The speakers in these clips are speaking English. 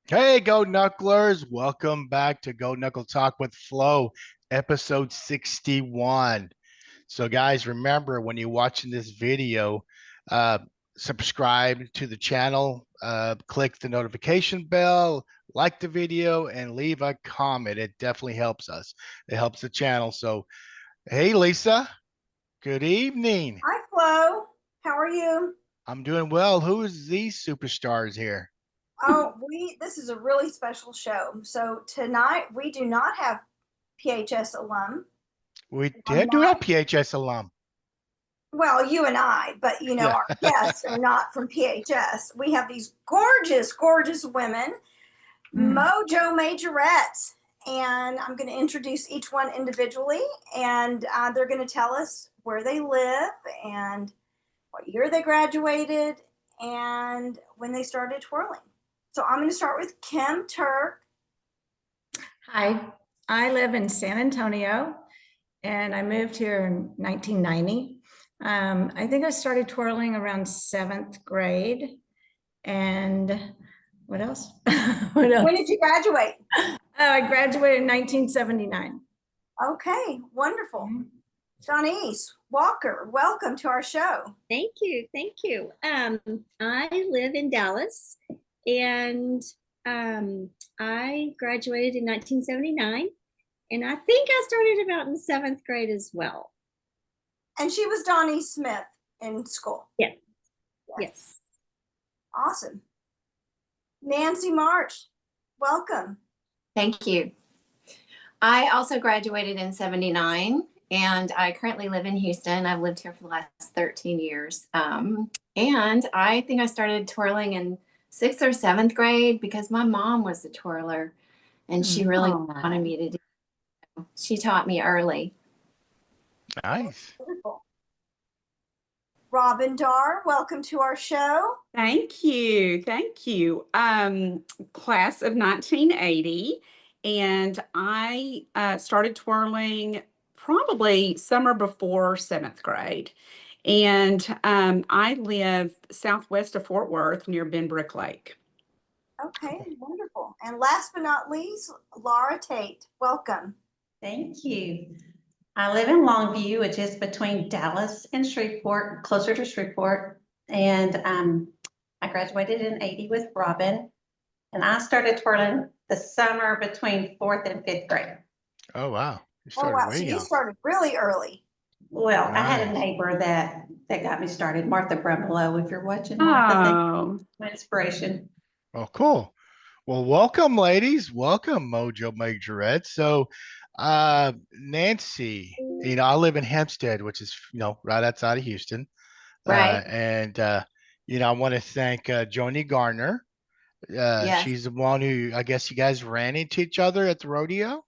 Hey, Go Knucklers. Welcome back to Go Knuckle Talk with Flo, episode 61. So, guys, remember when you're watching this video, uh, subscribe to the channel, click the notification bell, like the video, and leave a comment. It definitely helps us. It helps the channel. So, hey, Lisa, good evening. Hi, Flo. How are you? I'm doing well. Who is these superstars here? Oh, this is a really special show. So tonight we do not have PHS alum. We On did do have my, PHS alum. well, you and I, but Yeah. our guests are not from PHS. We have these gorgeous, gorgeous women, MOJO Majorettes, and I'm going to introduce each one individually, and they're going to tell us where they live and what year they graduated and when they started twirling. So I'm going to start with Kim Turk. Hi, I live in San Antonio and I moved here in 1990. I think I started twirling around 7th grade. And what else? What else? When did you graduate? I graduated in 1979. Okay, wonderful. Janice Walker, welcome to our show. Thank you. Thank you. I live in Dallas and I graduated in 1979 and I think I started about in 7th grade as well. And she was Donnie Smith in school. Yeah. Yes. Awesome. Nancy March, welcome. Thank you. I also graduated in 79 and I currently live in Houston. I've lived here for the last 13 years. And I think I started twirling in 6th or 7th grade because my mom was a twirler and she really wanted me to do it. She taught me early. Nice. Wonderful. Robin Dar, welcome to our show. Thank you. Thank you. Class of 1980. And I started twirling probably summer before 7th grade. And I live southwest of Fort Worth near Benbrook Lake. Okay, wonderful. And last but not least, Laura Tate, welcome. Thank you. I live in Longview, which is between Dallas and Shreveport, closer to Shreveport. And I graduated in 80 with Robin. And I started twirling the summer between 4th and 5th grade. Oh, wow. So you started really early. Well, nice. I had a neighbor that got me started, Martha Brumbelow, if you're watching. Martha, my inspiration. Oh, cool. Well, welcome, ladies. Welcome, MOJO Majorettes. So, Nancy, I live in Hempstead, which is, right outside of Houston. Right. I want to thank Joni Garner. Yes. She's the one who, I guess you guys ran into each other at the rodeo.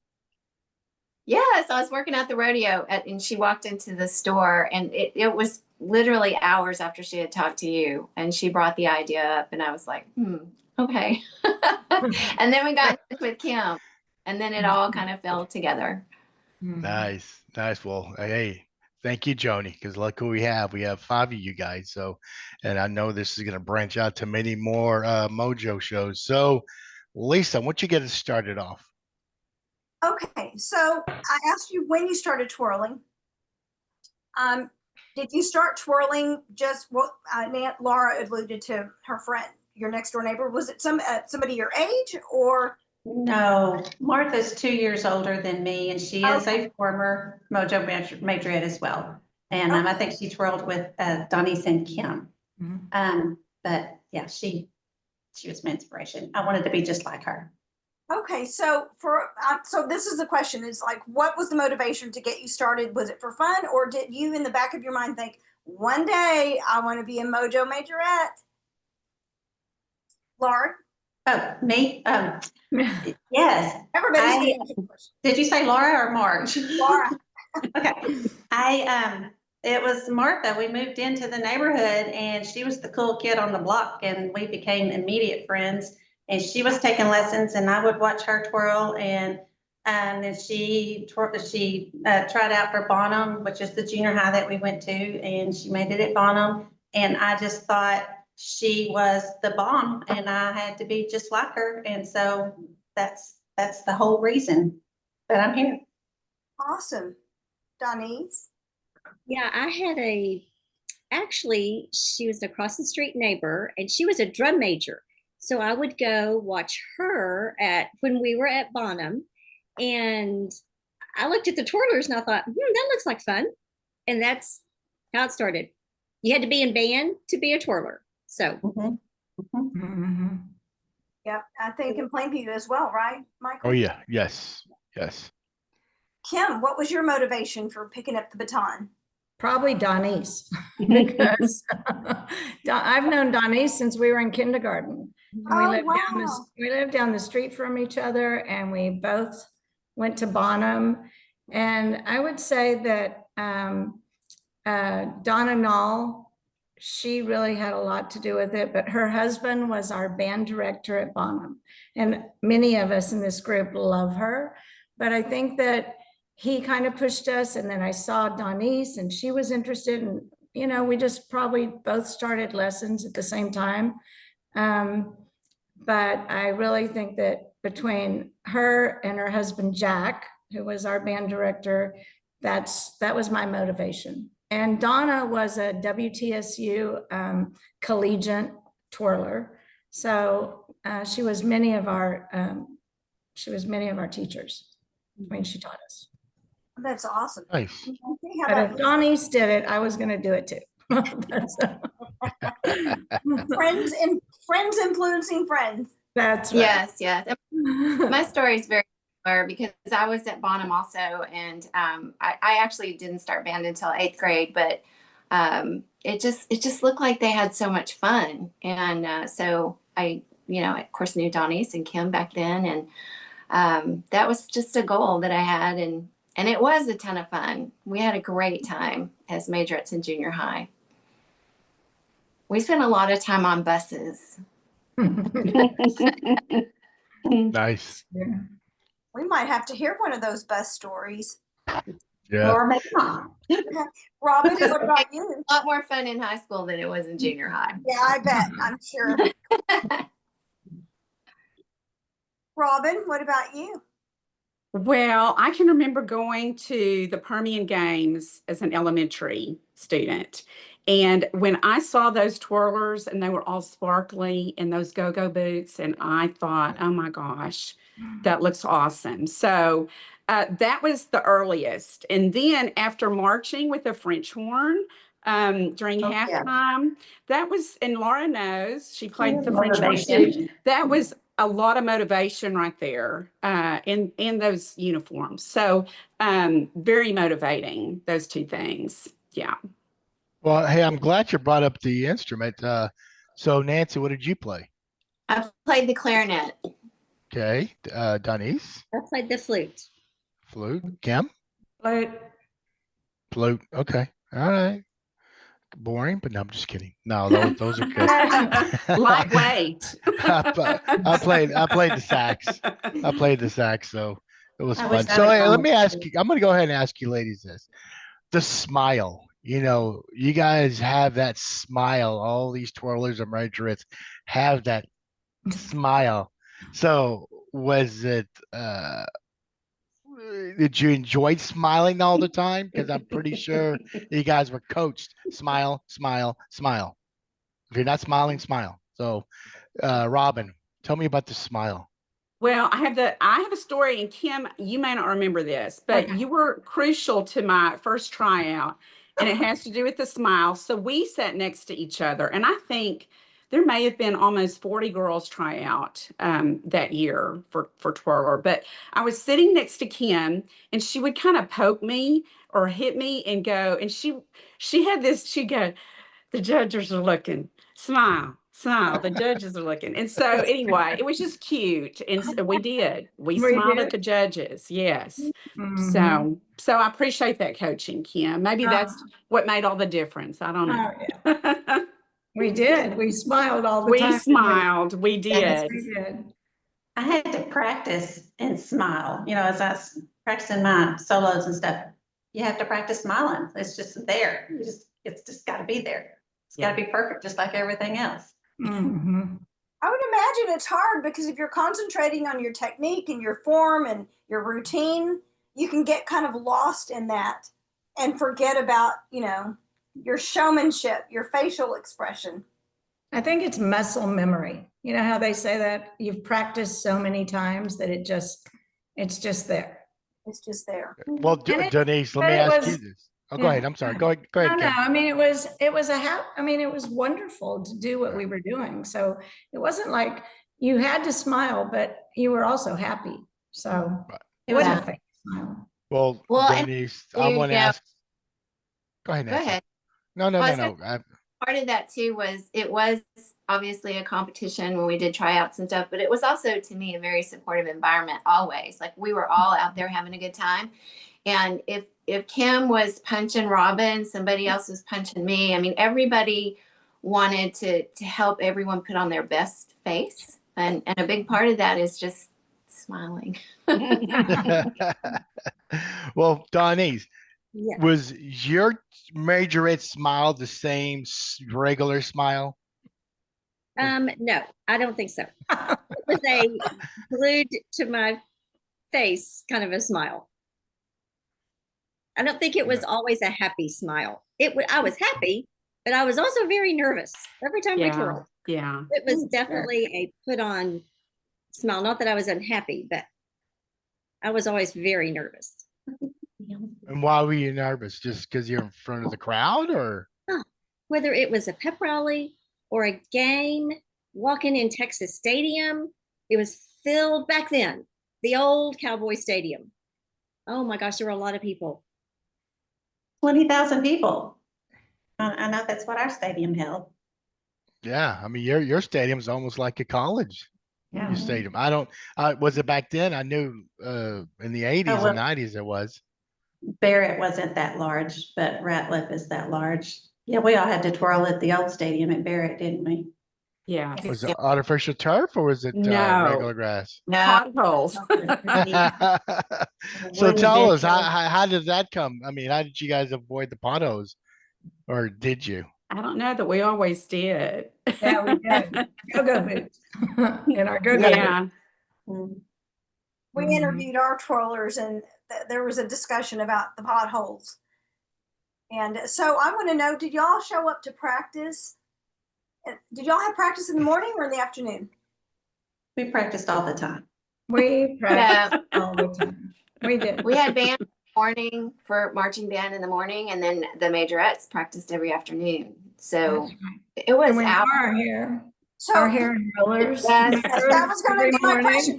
Yes, I was working at the rodeo and she walked into the store and it was literally hours after she had talked to you and she brought the idea up and I was like, okay. And then we got in touch with Kim and then it all kind of fell together. Nice. Well, hey, thank you, Joni, because look who we have. We have 5 of you guys. So, and I know this is going to branch out to many more MOJO shows. So, Lisa, why don't you get us started off? Okay, so I asked you when you started twirling. Did you start twirling just what Laura alluded to, her friend, your next door neighbor? Was it somebody your age or? No, Martha's 2 years older than me, and she is a former MOJO Majorette as well. And I think she twirled with Donnie and Kim. But yeah, she was my inspiration. I wanted to be just like her. Okay, so so this is the question: is like, what was the motivation to get you started? Was it for fun, or did you, in the back of your mind, think one day I want to be a MOJO Majorette? Laura? Oh, me? Yes. Everybody's did you say Laura or Marge? Laura. Okay. It was Martha. We moved into the neighborhood and she was the cool kid on the block and we became immediate friends. And she was taking lessons and I would watch her twirl and then she tried out for Bonham, which is the junior high that we went to, and she made it at Bonham. And I just thought, she was the bomb and I had to be just like her. And so that's the whole reason that I'm here. Awesome. Donise? Yeah, actually, she was an across the street neighbor and she was a drum major. So I would go watch her when we were at Bonham. And I looked at the twirlers and I thought, that looks like fun. And that's how it started. You had to be in band to be a twirler. So Yeah, I think in Plainview as well, right, Michael? Oh yeah, yes, yes. Kim, what was your motivation for picking up the baton? Probably Donnie's, because I've known Donnie since we were in kindergarten. And we lived down the street from each other, and we both went to Bonham. And I would say that Donna Knoll, she really had a lot to do with it, but her husband was our band director at Bonham. And many of us in this group love her, but I think that he kind of pushed us, and then I saw Donise and she was interested, and we just probably both started lessons at the same time. But I really think that between her and her husband Jack, who was our band director, that was my motivation. And Donna was a WTSU collegiate twirler, so she was many of our teachers. I mean, she taught us. That's awesome. Nice. But if Donnie's did it, I was going to do it too. friends influencing friends. That's right. Yes, yes. My story is very similar because I was at Bonham also, and I actually didn't start band until 8th grade, but it just looked like they had so much fun, and so I, of course, knew Donnie's and Kim back then, and that was just a goal that I had, and it was a ton of fun. We had a great time as majorettes in junior high. We spent a lot of time on buses. Nice. Yeah. We might have to hear one of those bus stories. Yeah. Or maybe not. Robin, what about you? A lot more fun in high school than it was in junior high. Yeah, I bet. I'm sure. Robin, what about you? Well, I can remember going to the Permian Games as an elementary student. And when I saw those twirlers and they were all sparkly in those go-go boots, and I thought, oh my gosh, that looks awesome. So that was the earliest. And then after marching with the French horn during halftime, that was, and Laura knows, she played the French horn too. That was a lot of motivation right there in those uniforms. So very motivating, those two things. Yeah. Well, hey, I'm glad you brought up the instrument. So Nancy, what did you play? I played the clarinet. Okay. Donise? I played the flute. Flute. Kim? Flute. Okay. All right. Boring, but no, I'm just kidding. No, those are good. Lightweight. I played the sax. I played the sax, so it was fun. So hey, let me ask you, I'm gonna go ahead and ask you ladies this. The smile, you guys have that smile. All these twirlers and majorettes have that smile. So was it did you enjoy smiling all the time? Because I'm pretty sure you guys were coached. Smile, smile, smile. If you're not smiling, smile. So Robin, tell me about the smile. Well, I have a story, and Kim, you may not remember this, but you were crucial to my first tryout, and it has to do with the smile. So we sat next to each other, and I think there may have been almost 40 girls try out that year for twirler. But I was sitting next to Kim, and she would kind of poke me or hit me and go, and she had this, she'd go, the judges are looking, smile, smile, the judges are looking. And so anyway, it was just cute. And so we smiled at the judges. Yes. Mhm. So I appreciate that coaching, Kim. Maybe that's what made all the difference. I don't know. Oh, yeah. We did. We smiled all the time. We smiled. We Yes, did. we did. I had to practice and smile, as I was practicing my solos and stuff. You have to practice smiling. It's just there. It's just got to be there. It's got to be perfect, just like everything else. Mhm. I would imagine it's hard because if you're concentrating on your technique and your form and your routine, you can get kind of lost in that and forget about, your showmanship, your facial expression. I think it's muscle memory. You know how they say that you've practiced so many times that it's just there. It's just there. Well, And it- Denise, let but me it ask you was- this. Oh, go yeah. ahead. I'm sorry. Go ahead, No, Kim. I mean, it was wonderful to do what we were doing. So it wasn't like you had to smile, but you were also happy. So it wasn't a fake smile. Well, Well, and Denise, I you want to know- ask. Go ahead, Go Nancy. ahead. No. I was part of that too was it was obviously a competition when we did tryouts and stuff, but it was also to me a very supportive environment always. Like we were all out there having a good time. And if Kim was punching Robin, somebody else was punching me. I mean, everybody wanted to help everyone put on their best face. And a big part of that is just smiling. Well, Denise, Yeah. was your majorette smile the same regular smile? No, I don't think so. It was a glued to my face kind of a smile. I don't think it was always a happy smile. I was happy, but I was also very nervous every time we Yeah. twirled. Yeah. It was definitely a put on smile. Not that I was unhappy, but I was always very nervous. And why were you nervous? Just because you're in front of the crowd, or? Whether it was a pep rally or a game, walking in Texas Stadium, it was filled back then, the old Cowboy Stadium. Oh my gosh, there were a lot of people. 20,000 people. I know that's what our stadium held. Yeah, I mean, your stadium's almost like a college. Yeah. Your stadium. I don't. Was it back then? I knew in the 80s well- and 90s it was. Barrett wasn't that large, but Ratliff is that large. Yeah, we all had to twirl at the old stadium at Barrett, didn't we? Yeah. Was it artificial turf or was it No. regular grass? No, Potholes. So Wouldn't tell have us, been how did that come? I mean, how did you guys avoid the potholes, or did you? I don't know that we always did. Yeah, we did. Go-go boots. In our go-go Yeah. Mm. We Mhm. interviewed our twirlers and there was a discussion about the potholes. And so I want to know, did y'all show up to practice? Did y'all have practice in the morning or in the afternoon? We practiced all the time. We practiced all the time. We did. we had band in the morning for marching band in the morning, and then the majorettes practiced every afternoon. So That's right. it was And we out. wore So our hair in rollers. Yes. that was going to Every be my morning. question.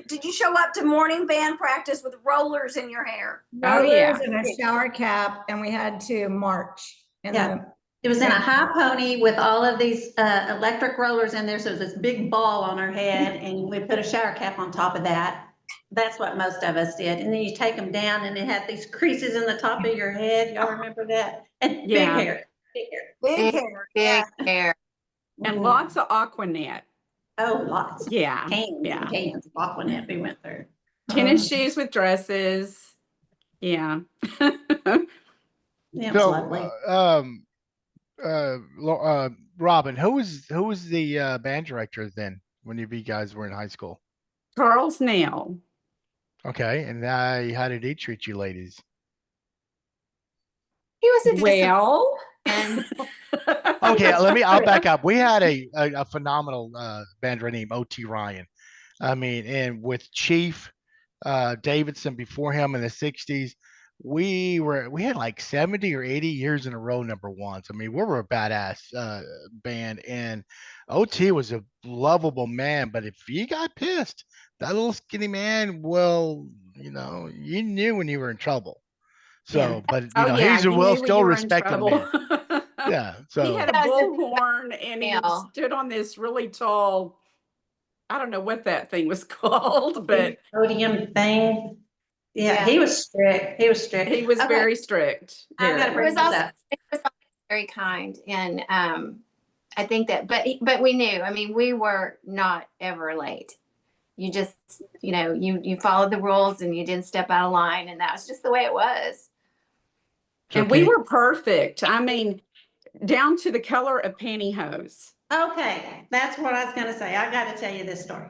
Did you show up to morning band practice with rollers in your hair? Oh, Rollers yeah. and a shower cap, and we had to march. In Yeah. It was in a high pony with all of these electric rollers in there. So it was this big ball on our head, and we put a shower cap on top of that. That's what most of us did. And then you take them down, and it had these creases in the top of your head. Y'all remember that? And Yeah. big hair. Big hair. Big hair. Big Yeah. hair. And Mhm. lots of Aquanet. Oh, lots. Yeah. Cans Yeah. and cans of Aquanet we went through. Tennis shoes with dresses. Yeah. Yeah, it was So, lovely. Robin, who was the band director then when you guys were in high school? Charles Nail. Okay, and how did he treat you ladies? He was a Well. disciplined. Okay, I'll back up. We had a phenomenal band director named O.T. Ryan. I mean, and with Chief Davidson before him in the 60s, we had like 70 or 80 years in a row number ones. I mean, we were a badass band, and OT was a lovable man, but if you got pissed, that little skinny man, well, you knew when you were in trouble. So, Yeah. but Oh, yeah. he's You a knew when still you were in respected trouble. man. Yeah. He So had a bullhorn and he Nail. stood on this really tall, I don't know what that thing was called, but Podium thing. Yeah, Yeah. he was strict. He was strict. he was Okay, very strict. I gotta Very. It bring was this also up. very kind, and I think that, but we knew. I mean, we were not ever late. You just, you followed the rules and you didn't step out of line, and that was just the way it was. So And we can- were perfect. I mean, down to the color of pantyhose. Okay, that's what I was gonna say. I gotta tell you this story.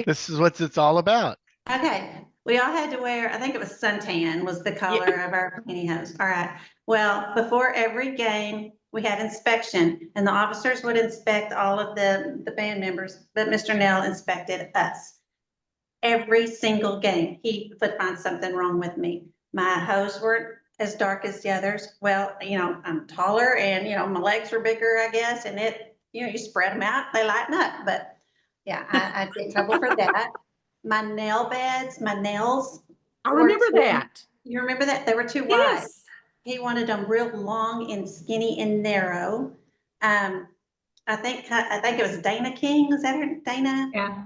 This is what it's all about. Okay, we all had to wear, I think it was suntan was the color of our pantyhose. All right. Well, before every game, we had inspection and the officers would inspect all of the band members, but Mr. Nell inspected us. Every single game, he would find something wrong with me. My hose weren't as dark as the others. Well, I'm taller and, my legs were bigger, I guess, and you spread them out, they lighten up. But yeah, I'd get in trouble for that. My nail beds, my nails. I remember that. You remember that? They were too wide. Yes. He wanted them real long and skinny and narrow. I think it was Dana King. Is that her? Dana? Yeah.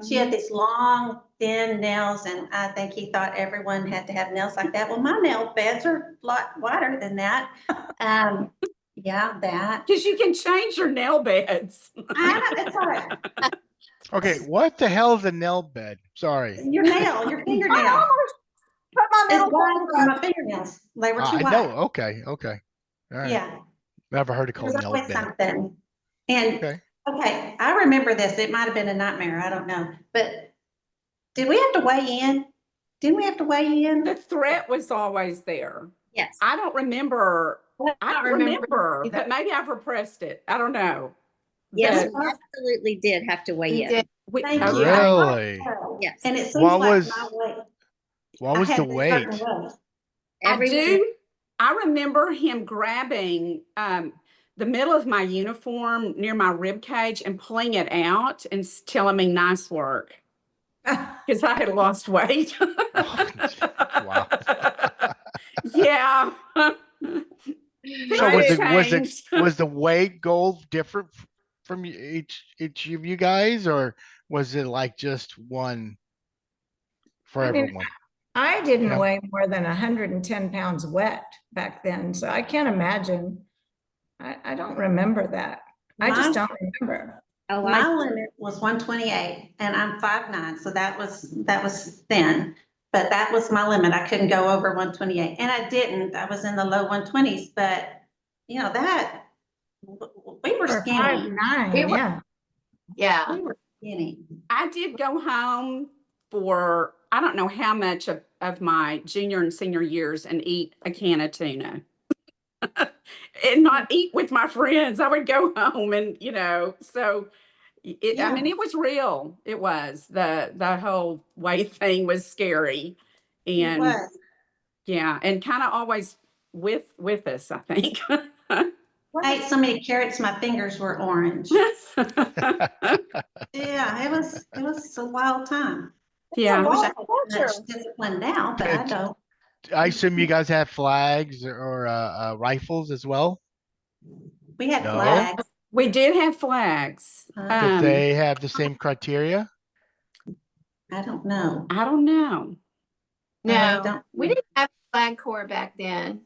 She had these long, thin nails, and I think he thought everyone had to have nails like that. Well, my nail beds are a lot wider than that. Yeah, that. Because you can change your nail beds. I know, it's all right. Okay, what the hell is a nail bed? Sorry. Your fingernail. Put my As middle wide as finger my up. fingernails. They were Ah, too I wide. know. Okay. All right. Yeah. Never heard it There was called nail always bed. something. And, Okay. I remember this. It might have been a nightmare. I don't know. But did we have to weigh in? Didn't we have to weigh in? The threat was always there. Yes. I don't remember. I don't remember, either. but maybe I've repressed it. I don't know. Yes, But we absolutely did have to weigh We in. did. Thank okay. you. Really? Yes. And it seems What like was- my weight. What I was had the this weight? certain weight. I remember him grabbing the middle of my uniform near my rib cage and pulling it out and telling me nice work because I had lost weight. Wow. Yeah. So Changed. was the weight goal different from each of you guys, or was it like just one for I mean, everyone? I didn't Yeah. weigh more than 110 pounds wet back then, so I can't imagine. I don't remember that. I just don't remember. Oh, My limit was 128 and I'm 5'9", so that was thin. But that was my limit. I couldn't go over 128 and I didn't. I was in the low 120s, but that we were For skinny. 5'9", We were- yeah. Yeah. We were skinny. I did go home for I don't know how much of my junior and senior years and eat a can of tuna. And not eat with my friends. I would go home and, so I mean, it was real. It was the whole weight thing was scary. It And was. yeah, and kind of always with us, I think. I ate so many carrots, my fingers were orange. Yeah, it was a wild time. Yeah. I wish I Well, had culture. much discipline now, but I don't. I assume you guys have flags or rifles as well. We had No. flags. We did have flags. Did they have the same criteria? I don't know. I don't know. I No, don't- we didn't have flag corps back then.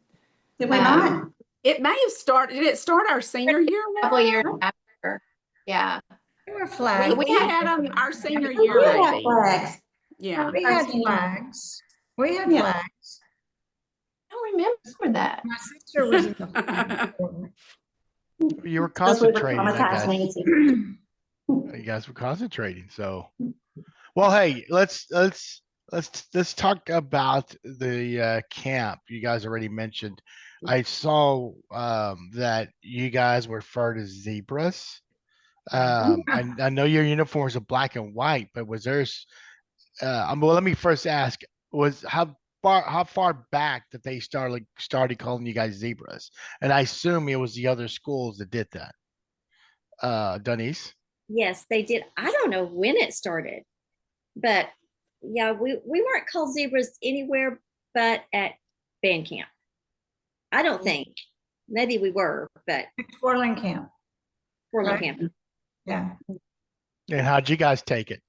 Did we not? It may have started. Did it start our senior year? A couple years after. Yeah. There were flags. We had them our senior We year, did have maybe. flags. Yeah. We had flags. We had Yeah. flags. I don't remember that. My sister was in the flag corps. You were Because we were concentrating, I traumatized, guess. Nancy. You guys were concentrating. So, well, hey, let's talk about the camp. You guys already mentioned. I saw that you guys were referred as zebras. I know your uniforms are black and white, but was there? Well, let me first ask: was how far back that they started calling you guys zebras? And I assume it was the other schools that did that. Denise? Yes, they did. I don't know when it started, but yeah, we weren't called zebras anywhere but at band camp. I don't think. Maybe we were, but Twirling camp, twirling Right. camp. yeah. And how'd you guys take it?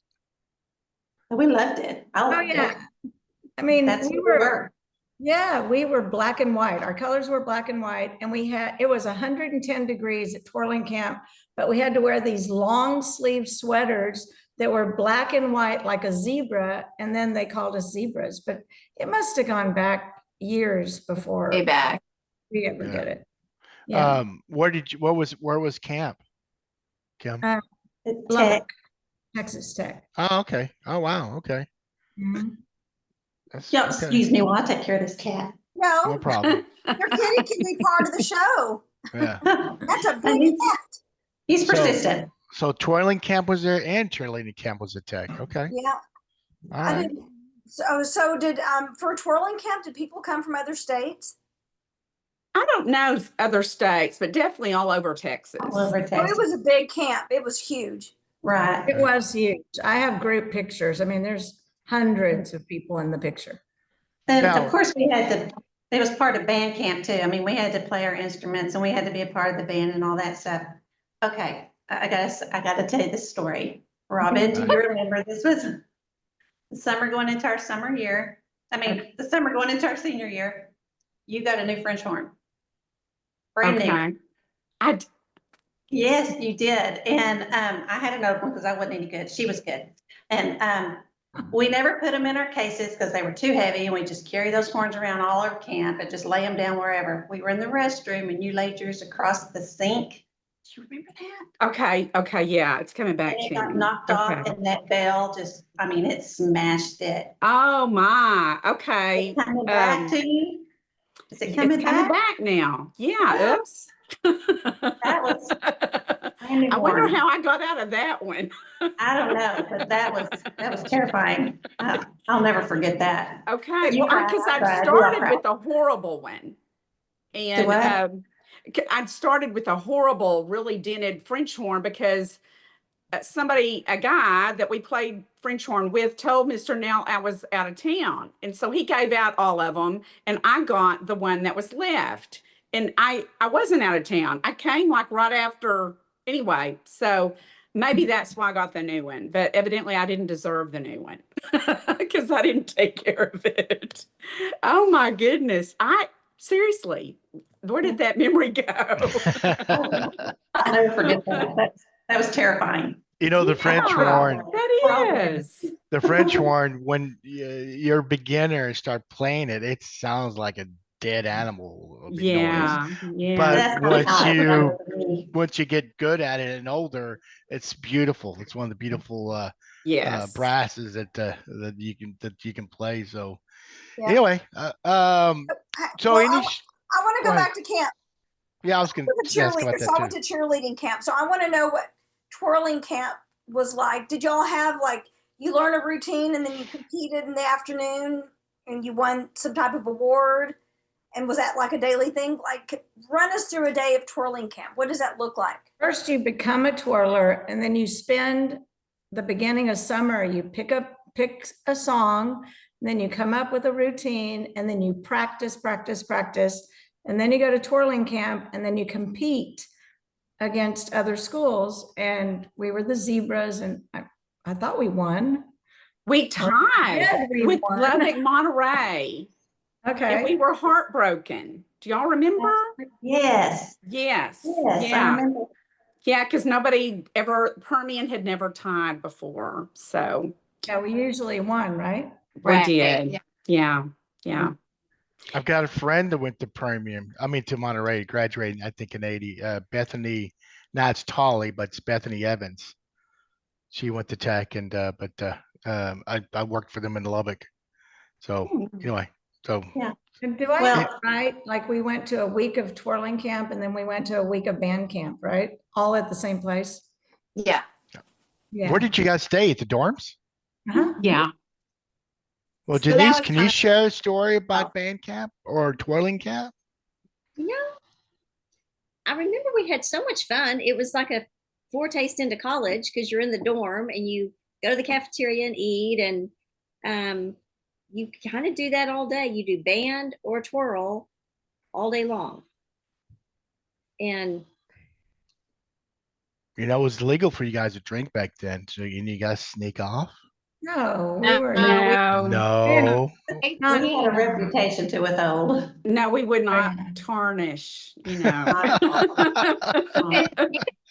We loved it. I Oh, loved yeah. it. I mean, That's we what we were, were. yeah, we were black and white. Our colors were black and white, and it was 110 degrees at twirling camp, but we had to wear these long sleeve sweaters that were black and white like a zebra, and then they called us zebras. But it must have gone back years before. Way back. We ever Yeah. get it. Yeah. Where was camp, Kim? Lubbock, Texas Tech. Oh, okay. Oh, wow. Okay. Mhm. That's Y'all, okay. excuse me while I take care of this cat. No No, problem. your kitty can be part of the show. Yeah. That's a I big mean, cat. he's So- persistent. So twirling camp was there and cheerleading camp was at Tech. Okay. Yeah. All I right. didn't. So did for twirling camp? Did people come from other states? I don't know other states, but definitely all over Texas. All over Well, it Texas. was a big camp. It was huge. Right. It was huge. I have group pictures. I mean, there's hundreds of people in the picture. And Now- of course, it was part of band camp too. I mean, we had to play our instruments and we had to be a part of the band and all that stuff. Okay, I gotta tell you this story. Robin, do you remember this was the summer going into our summer year? I mean, the summer going into our senior year. You got a new French horn. Brand new. Okay. I d- Yes, you did. And I had another one because I wasn't any good. She was good. And we never put them in our cases because they were too heavy, and we just carry those horns around all over camp and just lay them down wherever. We were in the restroom and you laid yours across the sink. Do you remember that? okay, yeah, it's coming back And it to got me. knocked off Okay. and that bell just, I mean, it smashed it. Oh my, okay. Is it coming back to you? Is it coming It's coming back? back now. Yeah, oops. That was brand new I wonder horn. how I got out of that one. I don't know, but that was terrifying. I'll never forget that. Okay, You well, cried, because I I'd cried, we all started cried. with a horrible one. And what? I'd started with a horrible, really dented French horn because a guy that we played French horn with told Mr. Nell I was out of town. And so he gave out all of them and I got the one that was left. And I wasn't out of town. I came like right after anyway. So maybe that's why I got the new one, but evidently I didn't deserve the new one because I didn't take care of it. Oh my goodness. Seriously, where did that memory go? I'll never forget that. That was terrifying. You know, the French Yeah, horn, that is. the French horn, when you're beginners start playing it, it sounds like a dead animal noise. Yeah, yeah. But That's not how it sounded to me. once you get good at it and older, it's beautiful. It's one of the beautiful Yes. brasses that you can play. So Yeah. anyway, so Well, any I want to go go ahead. back to camp. yeah, I was gonna I was a ask about cheerleader, so I that went too. to cheerleading camp. So I want to know what twirling camp was like. Did y'all have like you learn a routine and then you competed in the afternoon and you won some type of award? And was that like a daily thing? Like, run us through a day of twirling camp. What does that look like? First, you become a twirler, and then you spend the beginning of summer, you pick a song, and then you come up with a routine, and then you practice, and then you go to twirling camp, and then you compete against other schools. And we were the zebras, and I thought we won. We tied we with won. Lubbock, Monterey, and Okay. we were heartbroken. Do y'all remember? Yes. Yes. Yes, I Yeah. remember. Yeah, because Permian had never tied before. So Yeah, we usually won, right? we Right, did. yeah. Yeah. Yeah. I've got a friend that went to to Monterey, graduating, I think in 80. Bethany, now it's Tolly, but it's Bethany Evans. She went to Tech and I worked for them in Lubbock. So anyway, so And do I Well- have it right? Like we went to a week of twirling camp and then we went to a week of band camp, right? All at the same place? Yeah. Yeah. where did you guys stay? At the dorms? Uh-huh. Yeah. Well, So that Denise, was can kind you of- share a story about band camp or twirling camp? You know, I remember we had so much fun. It was like a foretaste into college because you're in the dorm and you go to the cafeteria and eat, and you kind of do that all day. You do band or twirl all day long. And You know, it was legal for you guys to drink back then, so you guys sneak off. No, we No, were no, not. No, No. we- Not We had a reputation to withhold. no, we would not bad. tarnish, Not at all.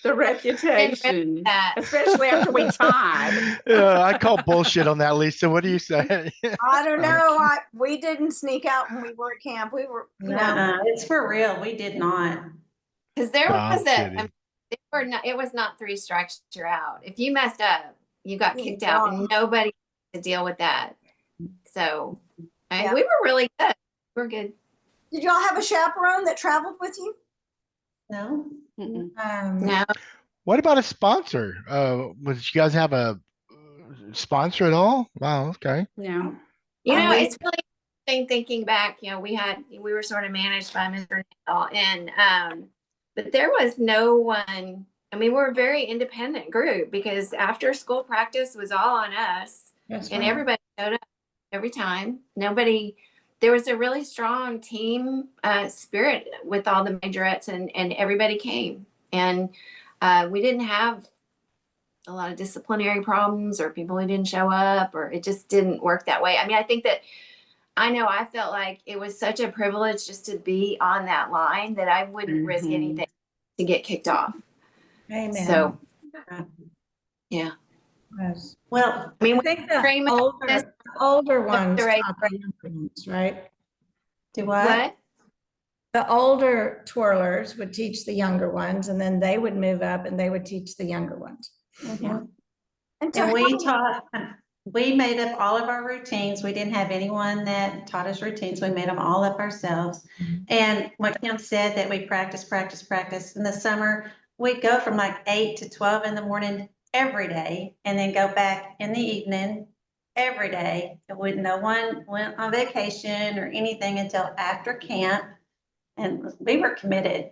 the reputation, especially after we tied. Yeah, I call bullshit on that, Lisa. What do you say? I don't I'm know. We didn't sneak out when we were at camp. We were, you know, It's for real. We did not. Because there No, was I'm a, kidding. it was not 3 strikes, you're out. If you messed up, you got You kicked out, gone. and nobody to deal with that. So, Yeah. we were really good. We're good. did y'all have a chaperone that traveled with you? No. Mm-mm. No, What about a sponsor? Did you guys have a sponsor at all? Wow, okay. No. you know, we- it's really interesting thinking back. You know, we were sort of managed by Mr. Nail, and but there was no one. I mean, we're a very independent group because after school practice was all on us, That's and right. everybody showed up every time. Nobody. There was a really strong team spirit with all the majorettes, and everybody came, and we didn't have a lot of disciplinary problems or people who didn't show up, or it just didn't work that way. I mean, I think that I felt like it was such a privilege just to be on that line that I wouldn't risk Mhm. anything to get kicked off. Amen. So, yeah. Yes. Well, I mean, I think the Very much older ones the right- taught the younger ones, right? do what? what? The older twirlers would teach the younger ones, and then they would move up and they would teach the younger ones. Mhm. And so And how- we made up all of our routines. We didn't have anyone that taught us routines. We made them all up ourselves. And what Kim said, that we practice. In the summer, we'd go from like 8 to 12 in the morning every day, and then go back in the evening every day. No one went on vacation or anything until after camp. And we were committed.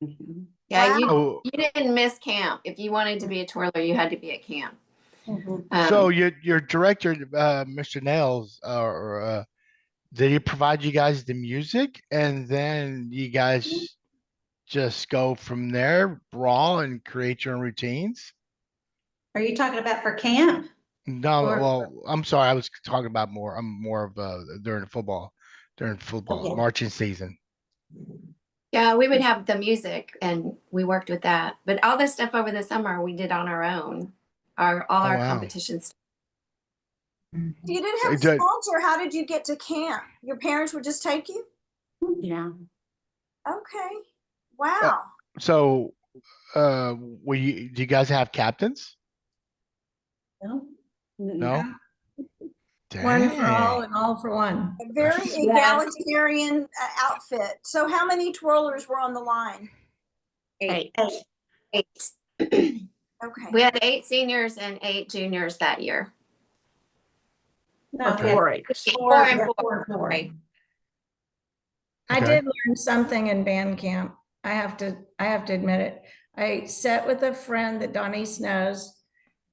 Mhm. Yeah, Wow. Oh, you didn't miss camp. If you wanted to be a twirler, you had to be at camp. so your director, Mr. Nails, did he provide you guys the music, and then you guys just go from there, raw, and create your own routines? Are you talking about for camp? No, Or- well, I'm sorry, I was talking about more. I'm more of during football, Okay. marching season. Yeah, we would have the music and we worked with that. But all this stuff over the summer we did on our own. All Oh, our wow. competitions. you didn't have a Did- sponsor. How did you get to camp? Your parents would just take you? Yeah. Okay. Wow. So, do you guys have captains? No? No. One for all Dang. and all for one. A very Yes. egalitarian outfit. So how many twirlers were on the line? 8. Hey, 8. Okay. We had 8 seniors and 8 juniors that year. no, For we had 4-H. Four and yeah, four. 4 and 4. Right. I Okay. did learn something in band camp. I have to admit it. I sat with a friend that Donnie knows,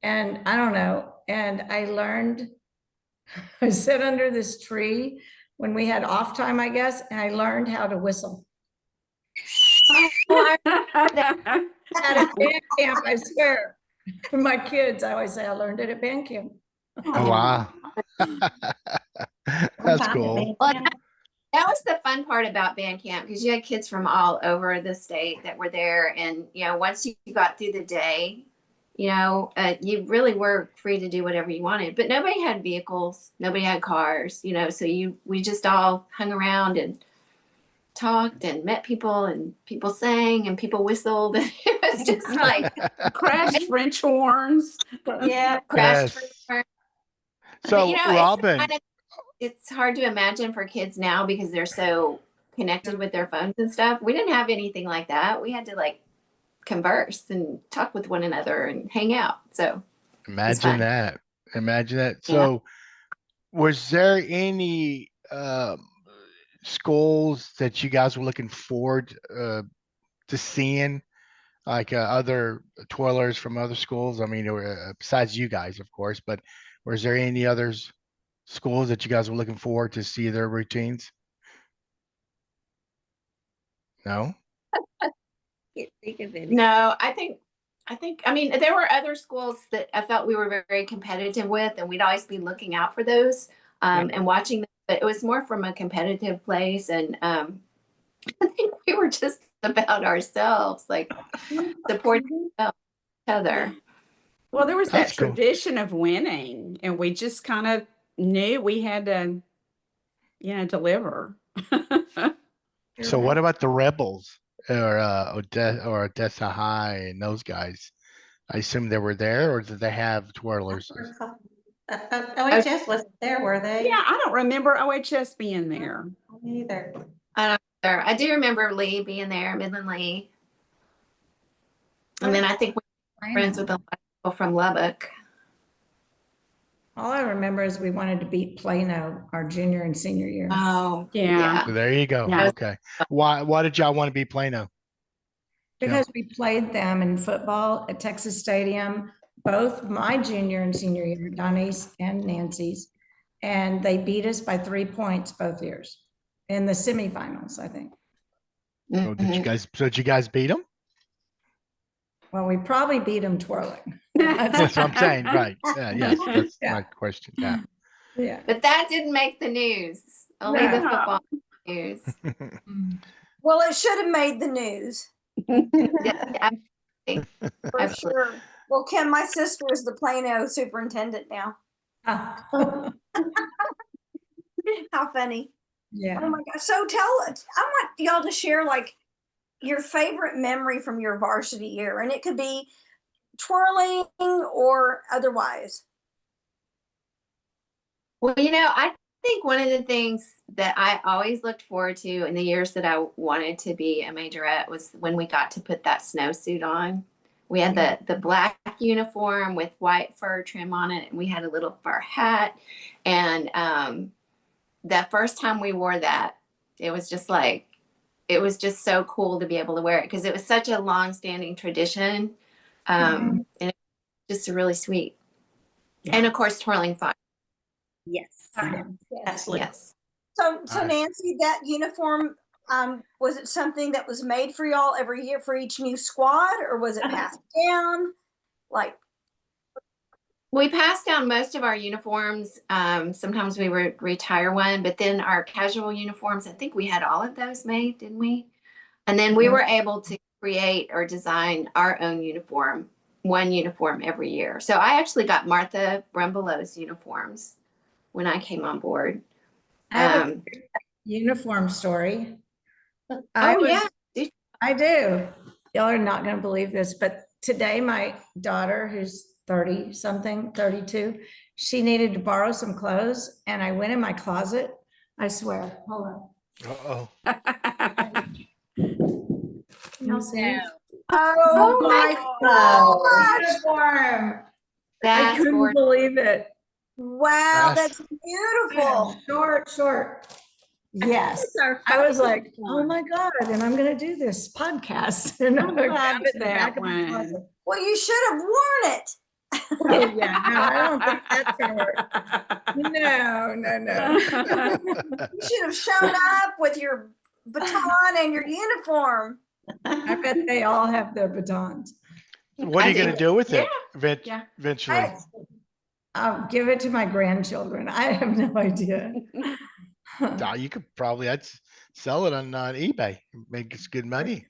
and I don't know, and I learned, I sat under this tree when we had off time, I guess, and I learned how to whistle. Well, At a band camp, I swear. For my kids, I always say I learned it at band camp. Oh, wow. That's cool. Well, that was the fun part about band camp because you had kids from all over the state that were there, and once you got through the day, you really were free to do whatever you wanted. But nobody had vehicles, nobody had cars, so we just all hung around and talked and met people, and people sang and people whistled. It was just like Crashed French horns. Yeah. crashed. Yes. But So, Robin, it's hard to imagine for kids now because they're so connected with their phones and stuff. We didn't have anything like that. We had to converse and talk with one another and hang out. So imagine fun. that. Imagine that. Yeah. So, was there any schools that you guys were looking forward to seeing, like other twirlers from other schools? I mean, besides you guys, of course, but was there any others schools that you guys were looking forward to see their routines? No? No, I think I mean, there were other schools that I felt we were very competitive with, and we'd always be looking out for those and watching them. But it was more from a competitive place, and I think we were just about ourselves, like supporting each other. Well, there was that That's cool. tradition of winning, and we just kind of knew we had to, deliver. So what about the Rebels or Odessa High and those guys? I assume they were there, or did they have twirlers? OHS wasn't there, were they? Yeah, I don't remember OHS being there. Either. I do remember Lee being there, Midland Lee. And then I think we were friends with a lot of people from Lubbock. All I remember is we wanted to beat Plano our junior and senior year. Oh, Yeah. So there you go. Yeah. Okay. Why did y'all want to beat Plano? Because we played them in football at Texas Stadium, both my junior and senior year, Donnie's and Nancy's, and they beat us by 3 points both years in the semifinals, I think. So did you guys beat them? Well, we probably beat them twirling. That's what I'm saying. Right. Yeah, yes, that's Yeah. my question. Yeah. Yeah. But that didn't make the news. Only the No. football news. Well, it should have made the news Yeah, for Absolutely. sure. Well, Kim, my sister is the Plano superintendent now. How funny. Yeah. Oh my gosh. So I want y'all to share like your favorite memory from your varsity year, and it could be twirling or otherwise. Well, I think one of the things that I always looked forward to in the years that I wanted to be a majorette was when we got to put that snowsuit on. We had the black uniform with white fur trim on it, and we had a little fur hat. And that first time we wore that, it was just so cool to be able to wear it because it was such a long-standing tradition. And it was just really sweet. Yeah. And of course, twirling fun. Yes. Absolutely. Yes. So Nice. Nancy, that uniform, was it something that was made for y'all every year for each new squad, or was it passed down? Like, We passed down most of our uniforms. Sometimes we would retire one, but then our casual uniforms, I think we had all of those made, didn't we? And then we were able to create or design our own one uniform every year. So I actually got Martha Brumbelow's uniforms when I came on board. I have a uniform story. Yeah. I do. Y'all are not going to believe this, but today my daughter, who's 30 something, 32, she needed to borrow some clothes, and I went in my closet. I swear. Hold on. Uh-oh. Y'all see? oh my gosh. Uniform. I That's couldn't gorgeous. believe it. Wow, That's- that's beautiful. Short. Yes. I was like, oh my God, and I'm going to do this podcast. And I I grabbed loved it in the back that of my one. closet. Well, you should have worn it. Oh, yeah, no, I don't think that's going to work. No. You should have shown up with your baton and your uniform. I bet they all have their batons. What are you going to do with it Yeah. eventually? I'll give it to my grandchildren. I have no idea. You could probably sell it on eBay. Make us good money.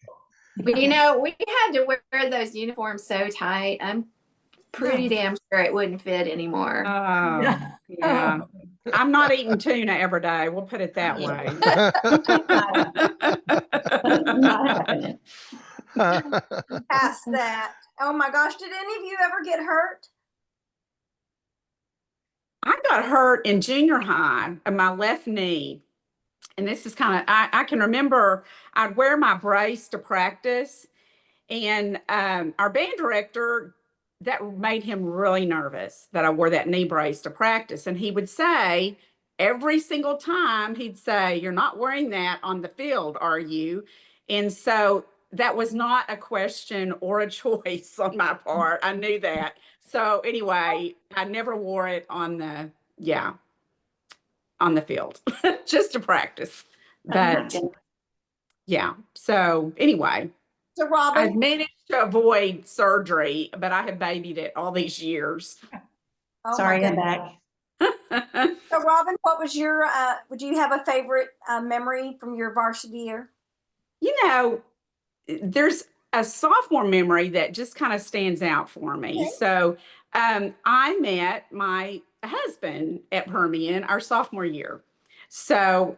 But we had to wear those uniforms so tight. I'm pretty damn sure it wouldn't fit anymore. Oh, yeah. I'm not eating tuna every day. We'll put it that way. Not happening. Past that. Oh my gosh, did any of you ever get hurt? I got hurt in junior high in my left knee. And this is I can remember I'd wear my brace to practice. And our band director, that made him really nervous that I wore that knee brace to practice. And he would say, every single time, he'd say, "You're not wearing that on the field, are you?" And so that was not a question or a choice on my part. I knew that. So anyway, I never wore it on the field, just to practice. But yeah, so anyway, So I Robin, managed to avoid surgery, but I have babied it all these years. Oh, Sorry, my I'm goodness. back. So, Robin, what was your, would you have a favorite memory from your varsity year? You know, there's a sophomore memory that just kind of stands out for me. Okay. So I met my husband at Permian our sophomore year. So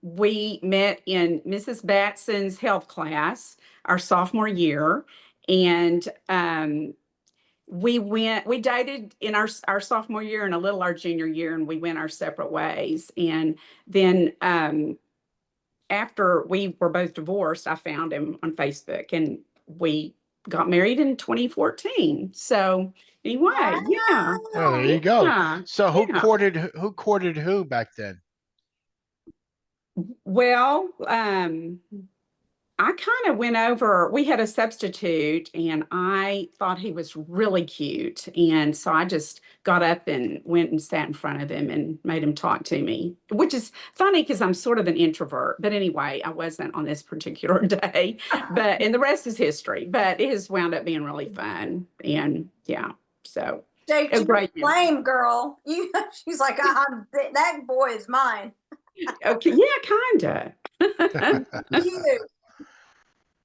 we met in Mrs. Batson's health class our sophomore year. And we dated in our sophomore year and a little our junior year, and we went our separate ways. And then after we were both divorced, I found him on Facebook and we got married in 2014. So anyway, yeah. Oh, there you go. Yeah, So who yeah. courted who back then? Well, I kind of went over, we had a substitute and I thought he was really cute. And so I just got up and went and sat in front of him and made him talk to me, which is funny because I'm sort of an introvert. But anyway, I wasn't on this particular day, and the rest is history. But it has wound up being really fun. And yeah, so. Jake, a you great blame girl. She's like, that boy is mine. Okay, yeah, kinda. Cute.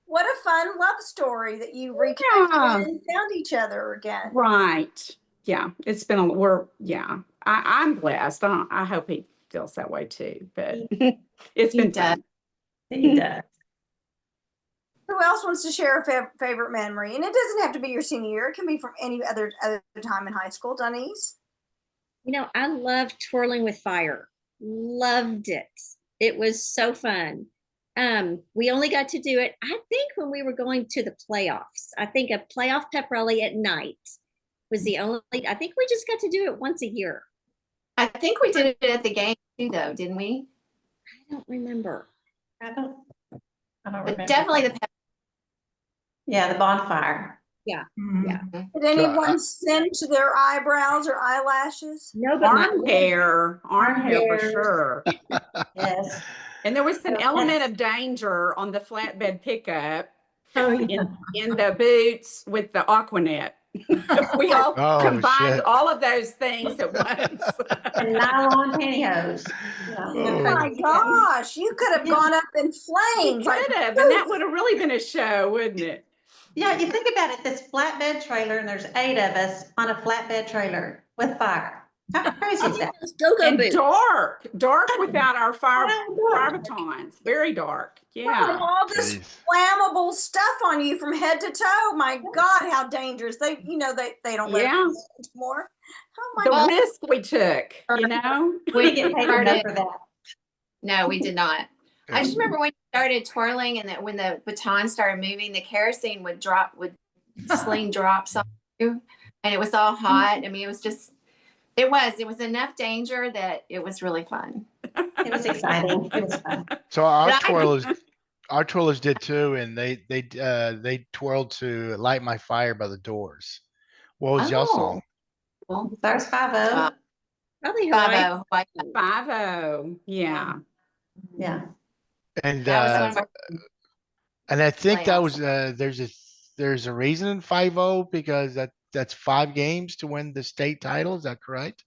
What a fun love story that you reconnected and found each other again. Right. Yeah. It's been I'm blessed. I hope he feels that way too, but it's been fun. He does. Who else wants to share a favorite memory? And it doesn't have to be your senior year. It can be from any other time in high school. Denise? You know, I loved twirling with fire. Loved it. It was so fun. We only got to do it, I think, when we were going to the playoffs. I think a playoff pep rally at night was the only, I think we just got to do it once a year. I think we did it at the game too, though, didn't we? I don't remember. I don't But remember. definitely the Yeah, the bonfire. Yeah. Did anyone singe their eyebrows or eyelashes? No, but Arm hair for hairs. sure. Yes. And there was an Okay. element of danger on the flatbed pickup Oh, yeah. in the boots with the Aquanet. We all Oh, combined shit. all of those things at once. And nylon pantyhose. Oh Oh. my gosh, you could have gone up in flames. We could have, and that would have really been a show, wouldn't it? Yeah, you think about it, this flatbed trailer, and there's 8 of us on a flatbed trailer with fire. How crazy is that? Go-go And boots. dark without our fire Oh, batons. Very dark. With Yeah. all this Jeez. flammable stuff on you from head to toe. My God, how dangerous. They don't let Yeah. it anymore. Oh my The God. risk we took, you know? We get paid enough for that. No, we did not. I just remember when you started twirling and that when the baton started moving, the kerosene would sling drops on you, and it was all hot. I mean, it was enough danger that it was really fun. It was exciting. It was fun. So our But twirlers did too, and they twirled to "Light My Fire" by the Doors. What was y'all song? Cool. There's 5-0. Probably Hawaii. 5-0. 5-0. Yeah. Yeah. And That was one of and I think that playoffs. was there's a reason in 5-0 because that's 5 games to win the state title. Is that correct?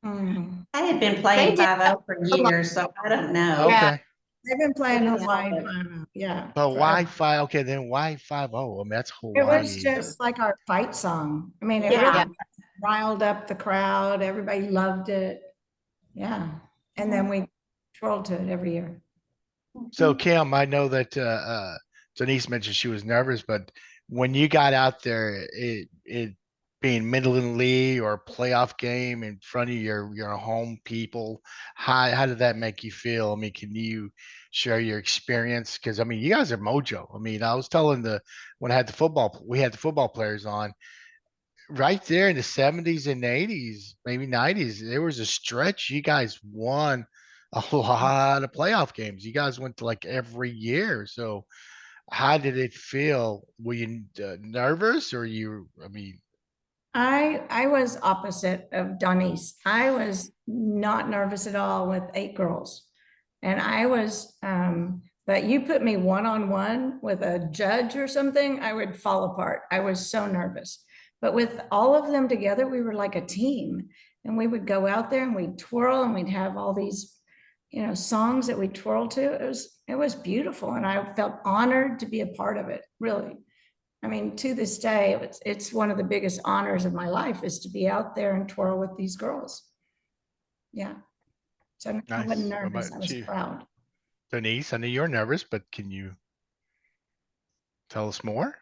Mhm. I had been playing They did 5-0 for years, so I don't know. Yeah. Okay. They've been playing Yeah. Hawaii. Yeah. But why forever. 5? Okay, then why 5-0? I mean, that's It Hawaii. was just like our fight song. I mean, it Yeah. really riled up the crowd. Everybody loved it. Yeah. And then we twirled to it every year. So Kim, I know that Denise mentioned she was nervous, but when you got out there, it being Midland Lee or a playoff game in front of your home people, how did that make you feel? I mean, can you share your experience? Because I mean, you guys are mojo. I mean, I was telling when I had we had the football players on right there in the 70s and 80s, maybe 90s. There was a stretch you guys won a lot of playoff games. You guys went to like every year. So how did it feel? Were you nervous or I mean, I was opposite of Donnie's. I was not nervous at all with 8 girls. And I was But you put me one-on-one with a judge or something, I would fall apart. I was so nervous. But with all of them together, we were like a team. And we would go out there and we'd twirl and we'd have all these, songs that we twirl to. It was beautiful. And I felt honored to be a part of it, really. I mean, to this day, it's one of the biggest honors of my life is to be out there and twirl with these girls. Yeah. So I wasn't Nice. What nervous. I about was you, proud. Denise? I know you're nervous, but can you tell us more?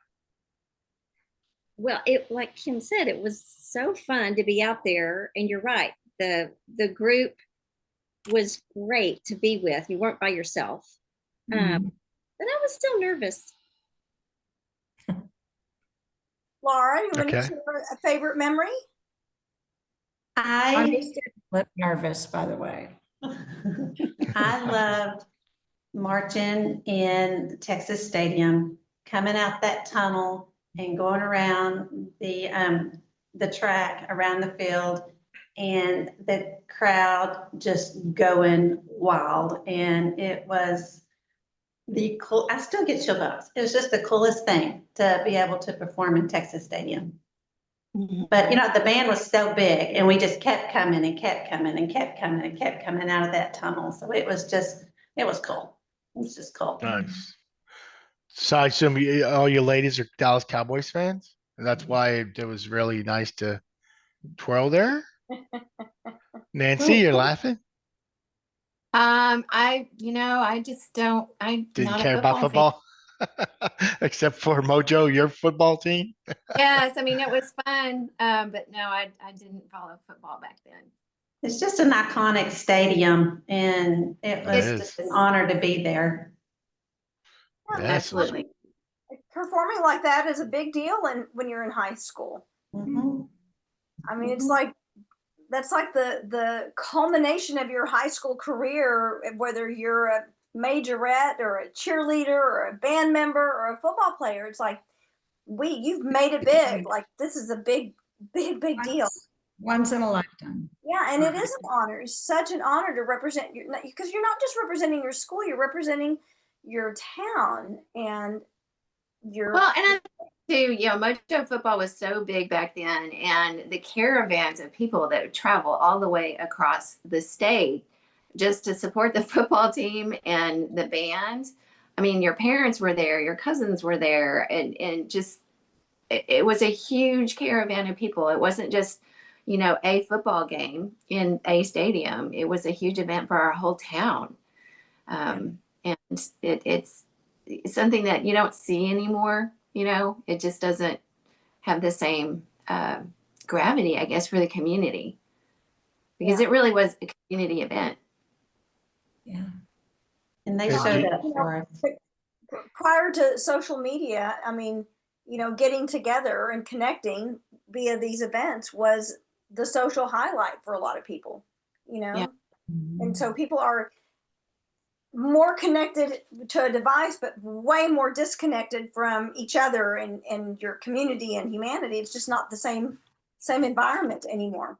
Well, like Kim said, it was so fun to be out there, and you're right. The group was great to be with. You weren't by yourself, but I was still nervous. Laura, you want Okay. to share a favorite memory? I I used to look nervous, by the way. I loved marching in the Texas Stadium, coming out that tunnel and going around the track around the field, and the crowd just going wild. And it was the cool. I still get chill bumps. It was just the coolest thing to be able to perform in Texas Stadium. But the band was so big, and we just kept coming and kept coming and kept coming and kept coming out of that tunnel. So it was cool. It was just cool. Nice. So I assume all you ladies are Dallas Cowboys fans, and that's why it was really nice to twirl there. Nancy, you're laughing. I just don't. I'm Didn't not a care about football fan. football, except for Mojo, your football team. Yes, I mean it was fun, but no, I didn't follow football back then. It's just an iconic stadium, and it was It just is. an honor to be there. Yes, Absolutely. Performing like that is a big deal when you're in high school. Mhm. I mean, that's like the culmination of your high school career, whether you're a majorette or a cheerleader or a band member or a football player. It's like you've made it big. Like this is a big deal. Once in a lifetime. Yeah, and it is an honor. It's such an honor to represent because you're not just representing your school, you're representing your town and your. Well, and I think too, Mojo football was so big back then, and the caravans of people that would travel all the way across the state just to support the football team and the band. I mean, your parents were there, your cousins were there, and just it was a huge caravan of people. It wasn't just a football game in a stadium. It was a huge event for our whole town, and it's something that you don't see anymore. It just doesn't have the same gravity, I guess, for the community, because it really was a community event. Yeah. And they And showed you- up for us. Prior to social media, I mean, getting together and connecting via these events was the social highlight for a lot of people, Yeah. and so people are more connected to a device, but way more disconnected from each other and your community and humanity. It's just not the same environment anymore.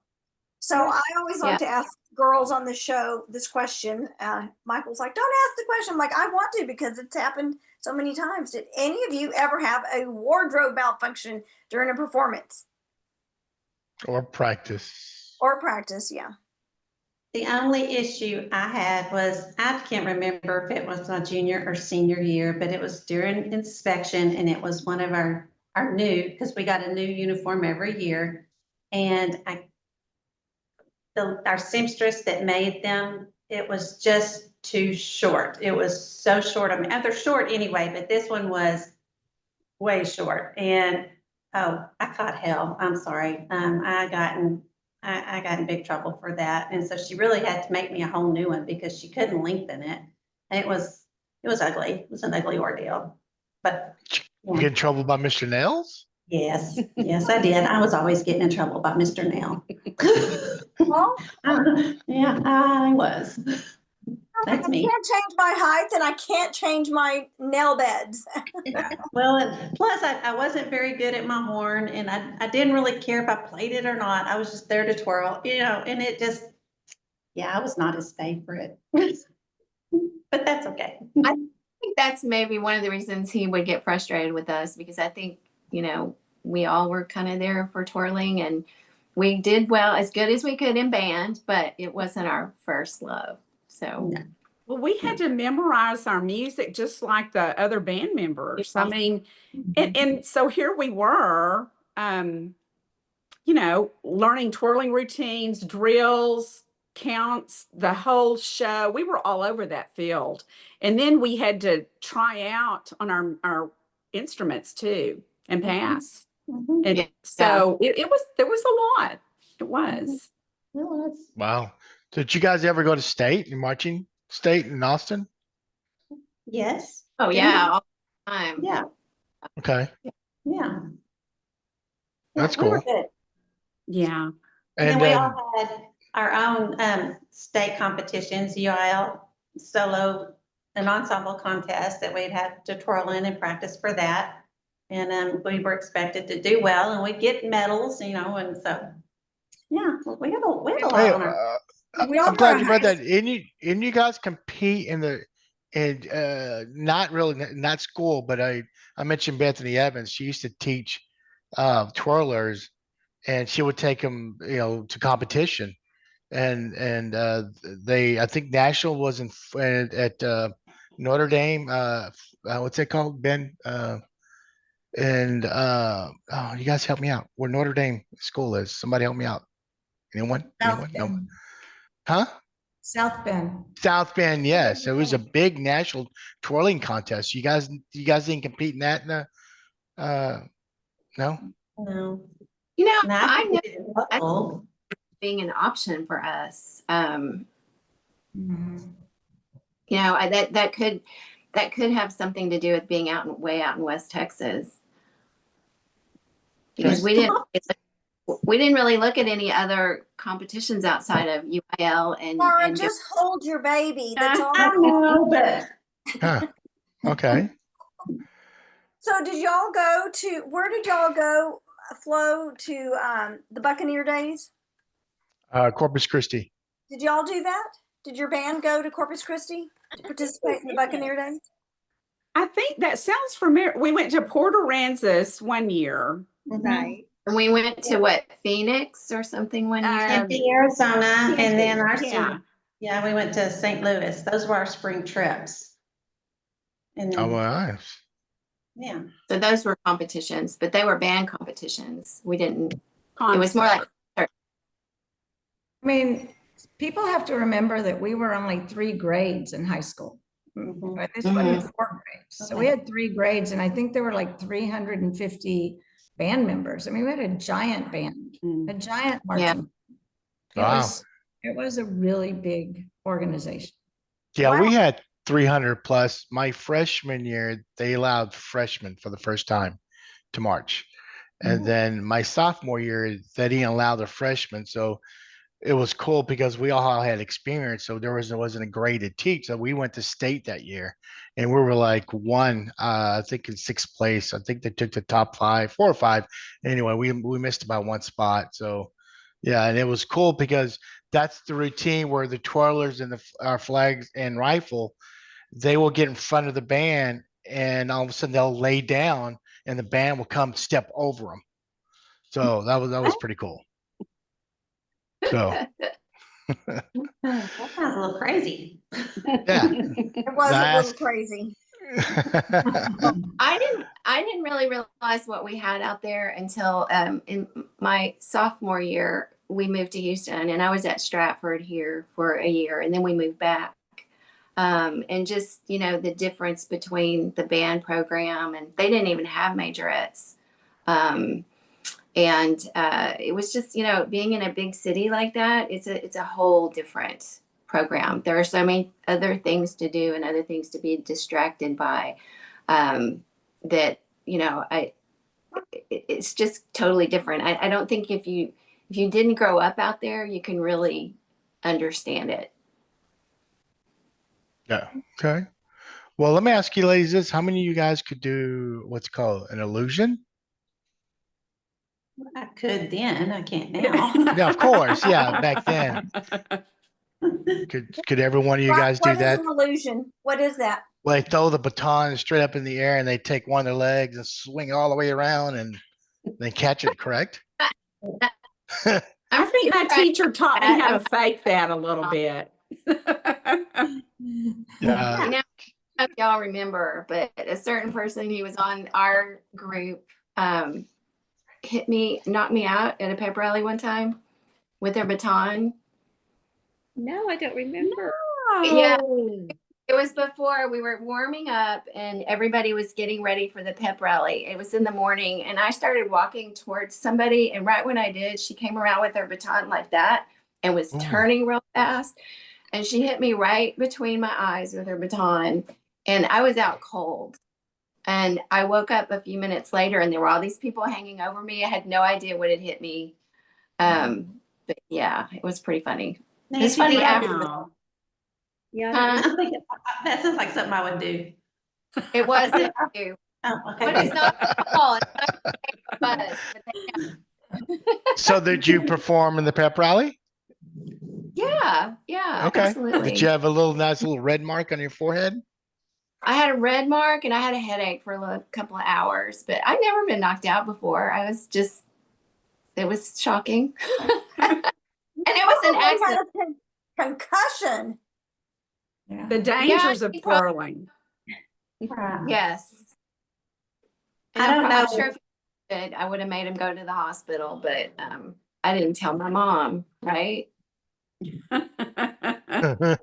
So I always like to ask girls on the show this question. Michael's like, don't ask the question. I'm like, I want to because it's happened so many times. Did any of you ever have a wardrobe malfunction during a performance? Or practice. Or practice, yeah. The only issue I had was, I can't remember if it was my junior or senior year, but it was during inspection, and it was one of our new, because we got a new uniform every year. And our seamstress that made them, it was just too short. It was so short. I mean, they're short anyway, but this one was way short. And I caught hell. I'm sorry. I got in big trouble for that. And so she really had to make me a whole new one because she couldn't lengthen it. And it was ugly. It was an ugly ordeal. But You get in trouble by Mr. Nails? yes, I did. I was always getting in trouble by Mr. Nail. Well, Yeah, I was. That's me. I can't change my height and I can't change my nail beds. Well, and plus I wasn't very good at my horn, and I didn't really care if I played it or not. I was just there to twirl, and it just, I was not his favorite. But that's okay. think that's maybe one of the reasons he would get frustrated with us, because I think, we all were kind of there for twirling, and we did well, as good as we could in band, but it wasn't our first love. So, Well, we had to memorize our music just like the other band members. I mean, and so here we were, learning twirling routines, drills, counts, the whole show. We were all over that field. And then we had to try out on our instruments too and pass. And Yeah. so there was a lot. It was. It was. Wow. Did you guys ever go to state and marching state in Austin? Yes. oh yeah, all the time. Yeah. Okay. Yeah. That's we were cool. good. Yeah. And then And we then, all had our own state competitions, UIL solo and ensemble contest that we'd had to twirl in and practice for that. And we were expected to do well, and we'd get medals, and so yeah, we had a lot hey, on our. We I'm all glad were you read that. And you guys compete not really, not school, but I mentioned Bethany Evans. She used to teach twirlers, and she would take them, to competition. And I think national was at Notre Dame. What's it called, Ben? Oh, you guys help me out. Where Notre Dame school is? Somebody help me out. Anyone? South Anyone? No. Bend. Huh? South Bend. South Bend, yes. It was a big national twirling contest. You guys didn't compete in that? No. No, I think know we did local. being an option for us. Mhm. That could have something to do with being way out in West Texas, because we didn't really look at any other competitions outside of UIL Laura, and just hold your baby. That's all. I know, but Huh. Okay. So where did y'all go, Flo, to the Buccaneer Days? Corpus Christi. Did y'all do that? Did your band go to Corpus Christi to participate in the Buccaneer Days? I think that sounds familiar. We went to Port Aransas one year. Right. and we went to Phoenix or something one year. Tempe, Arizona, and then Yeah. we went to St. Louis. Those were our spring trips. And Oh, then, nice. yeah. So those were competitions, but they were band competitions. We didn't. It was more like. I mean, people have to remember that we were only 3 grades in high school. But this wasn't 4 grades. So we had 3 grades, and I think there were like 350 band members. I mean, we had a giant band, a giant marching. Yeah. It was a really big organization. Yeah, Wow. we had 300 plus. My freshman year, they allowed freshmen for the first time to march. And then my sophomore year, they didn't allow the freshmen. So it was cool because we all had experience. So there wasn't a grade to teach. So we went to state that year, and we were like I think in 6th place. I think they took the top 5, 4 or 5. Anyway, we missed by 1 spot. So yeah, and it was cool because that's the routine where the twirlers and our flags and rifle, they will get in front of the band, and all of a sudden they'll lay down, and the band will come step over them. So that was pretty cool. So That sounds a little crazy. yeah. It was a little crazy. I didn't really realize what we had out there until in my sophomore year. We moved to Houston, and I was at Stratford here for a year, and then we moved back. And just, the difference between the band program, and they didn't even have majorettes. And it was just, being in a big city like that, it's a whole different program. There are so many other things to do and other things to be distracted by, that, it's just totally different. I don't think if you didn't grow up out there, you can really understand it. Yeah. Okay. Well, let me ask you ladies this. How many of you guys could do what's called an illusion? I could then, I can't now. Yeah, of course. Yeah, back then. Could every one of you guys do What is that? an illusion? What is that? Well, they throw the baton straight up in the air and they take one of their legs and swing it all the way around and then catch it, correct? I think my teacher taught me that. how to fake that a little bit. Yeah. You know, I don't know if y'all remember, but a certain person who was on our group knocked me out at a pep rally one time with their baton. No, I don't remember. Yeah. Oh. It was before we were warming up and everybody was getting ready for the pep rally. It was in the morning and I started walking towards somebody. And right when I did, she came around with her baton like that and was Ooh. turning real fast. And she hit me right between my eyes with her baton. And I was out cold. And I woke up a few minutes later and there were all these people hanging over me. I had no idea what had hit me. But yeah, it was pretty funny. It's Nancy, funny did after I- the Yeah. I'm thinking, that sounds like something I would do. it wasn't you. Oh, okay. But it's not all. It's not buzz, but So did you perform in the pep rally? yeah, Okay. absolutely. Did you have a nice little red mark on your forehead? I had a red mark and I had a headache for a couple of hours, but I've never been knocked out before. It was shocking. And it was an I accident. had a concussion. Yeah. The dangers of he probably- twirling. Right. Yes. And I don't I'm know. sure if he did, I would have made him go to the hospital, but I didn't tell my mom, right? Yeah.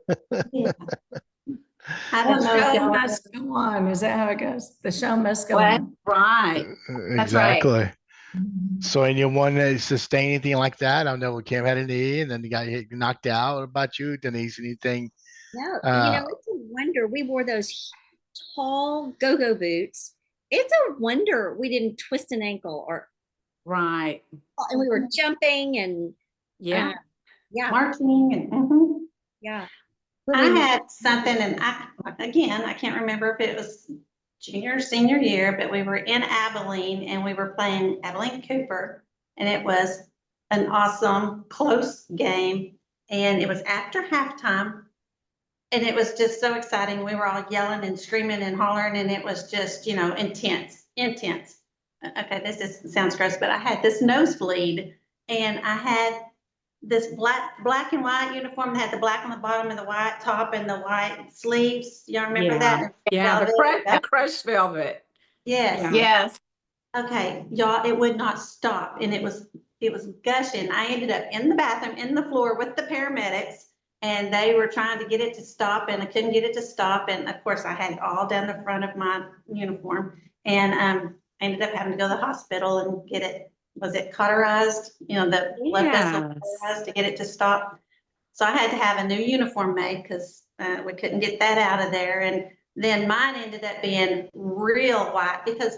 I The don't know if show y'all. must go on. Is that how it goes? The show must go What? on. Right. That's right. Exactly. So anyone that sustained anything like that? I know Kim had a knee and then the guy knocked out. What about you, Denise? Anything? No, it's a wonder we wore those tall go-go boots. It's a wonder we didn't twist an ankle Right. and we were jumping and Yeah. yeah, Marching and yeah. I had something, and I can't remember if it was junior or senior year, but we were in Abilene and we were playing Abilene Cooper, and it was an awesome close game, and it was after halftime, and it was just so exciting. We were all yelling and screaming and hollering, and it was just intense. Okay, sounds gross, but I had this nosebleed, and I had this black and white uniform that had the black on the bottom and the white top and the white sleeves. Y'all remember that? Yeah. The Velvet? crushed velvet. Yes. Yeah. Yes. Okay, y'all, it would not stop, and it was gushing. I ended up in the bathroom, in the floor with the paramedics, and they were trying to get it to stop, and I couldn't get it to stop. And of course, I had it all down the front of my uniform, and I ended up having to go to the hospital and get it. Was it cauterized? The blood vessel cauterized to get it to stop. So I had to have a new uniform made because we couldn't get that out of there. And then mine ended up being real white because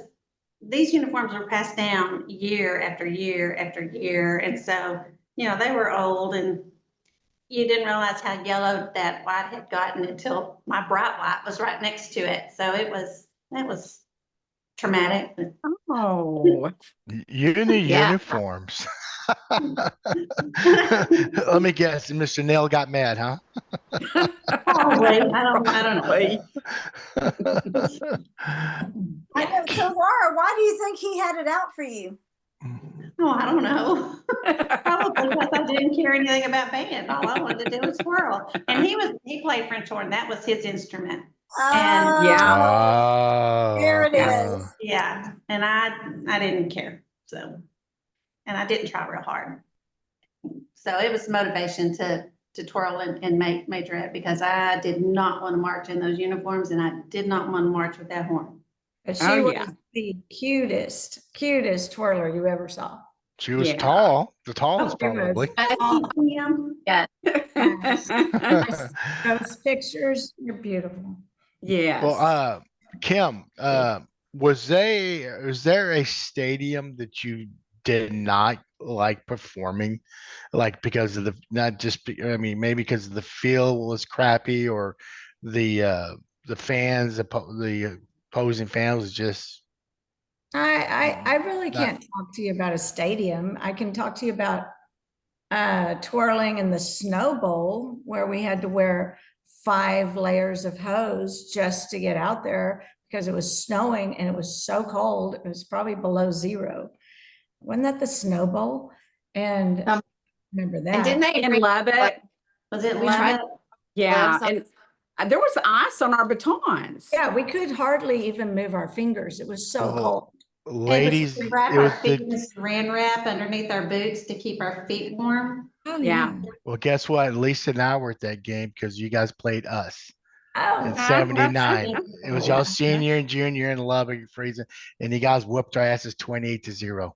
these uniforms were passed down year after year after year. And so, they were old, and you didn't realize how yellow that white had gotten until my bright white was right next to it. So that was traumatic. Oh. Uni Yeah. uniforms. Let me guess. Mr. Nail got mad, huh? Probably. I don't know. Probably. So Laura, why do you think he had it out for you? Oh, I don't know. Probably because I didn't care anything about band. All I wanted to do was twirl. And he played French horn. That was his instrument. And Yeah. Oh, There it oh. is. yeah, and I didn't care. So, and I didn't try real hard. So it was motivation to twirl and make majorette because I did not want to march in those uniforms, and I did not want to march with that horn. But she Oh, was yeah. the cutest twirler you ever saw. She was Yeah. tall. The tallest, She was. probably. Yeah. Those pictures, you're beautiful. Yes. Well, Kim, was there a stadium that you did not like performing, like because of maybe because the field was crappy or the fans, the opposing fans was just. I really can't talk to you about a stadium. I can talk to you about twirling in the Snow Bowl, where we had to wear 5 layers of hose just to get out there because it was snowing and it was so cold. It was probably below 0. Wasn't that the Snow Bowl? And Um, remember that. And didn't they In bring Lubbock. like, Was it We tried- Lubbock? Yeah. gloves on? And there was ice on our batons. Yeah, we could hardly even move our fingers. It was so Oh, cold. ladies, To wrap it was our feet the in saran wrap underneath our boots to keep our feet warm. Oh, Yeah. well. Guess what? Lisa and I were at that game because you guys played us Oh, in '79. It was y'all Yeah. senior and junior in Lubbock freezing, and you guys whooped our asses 28-0.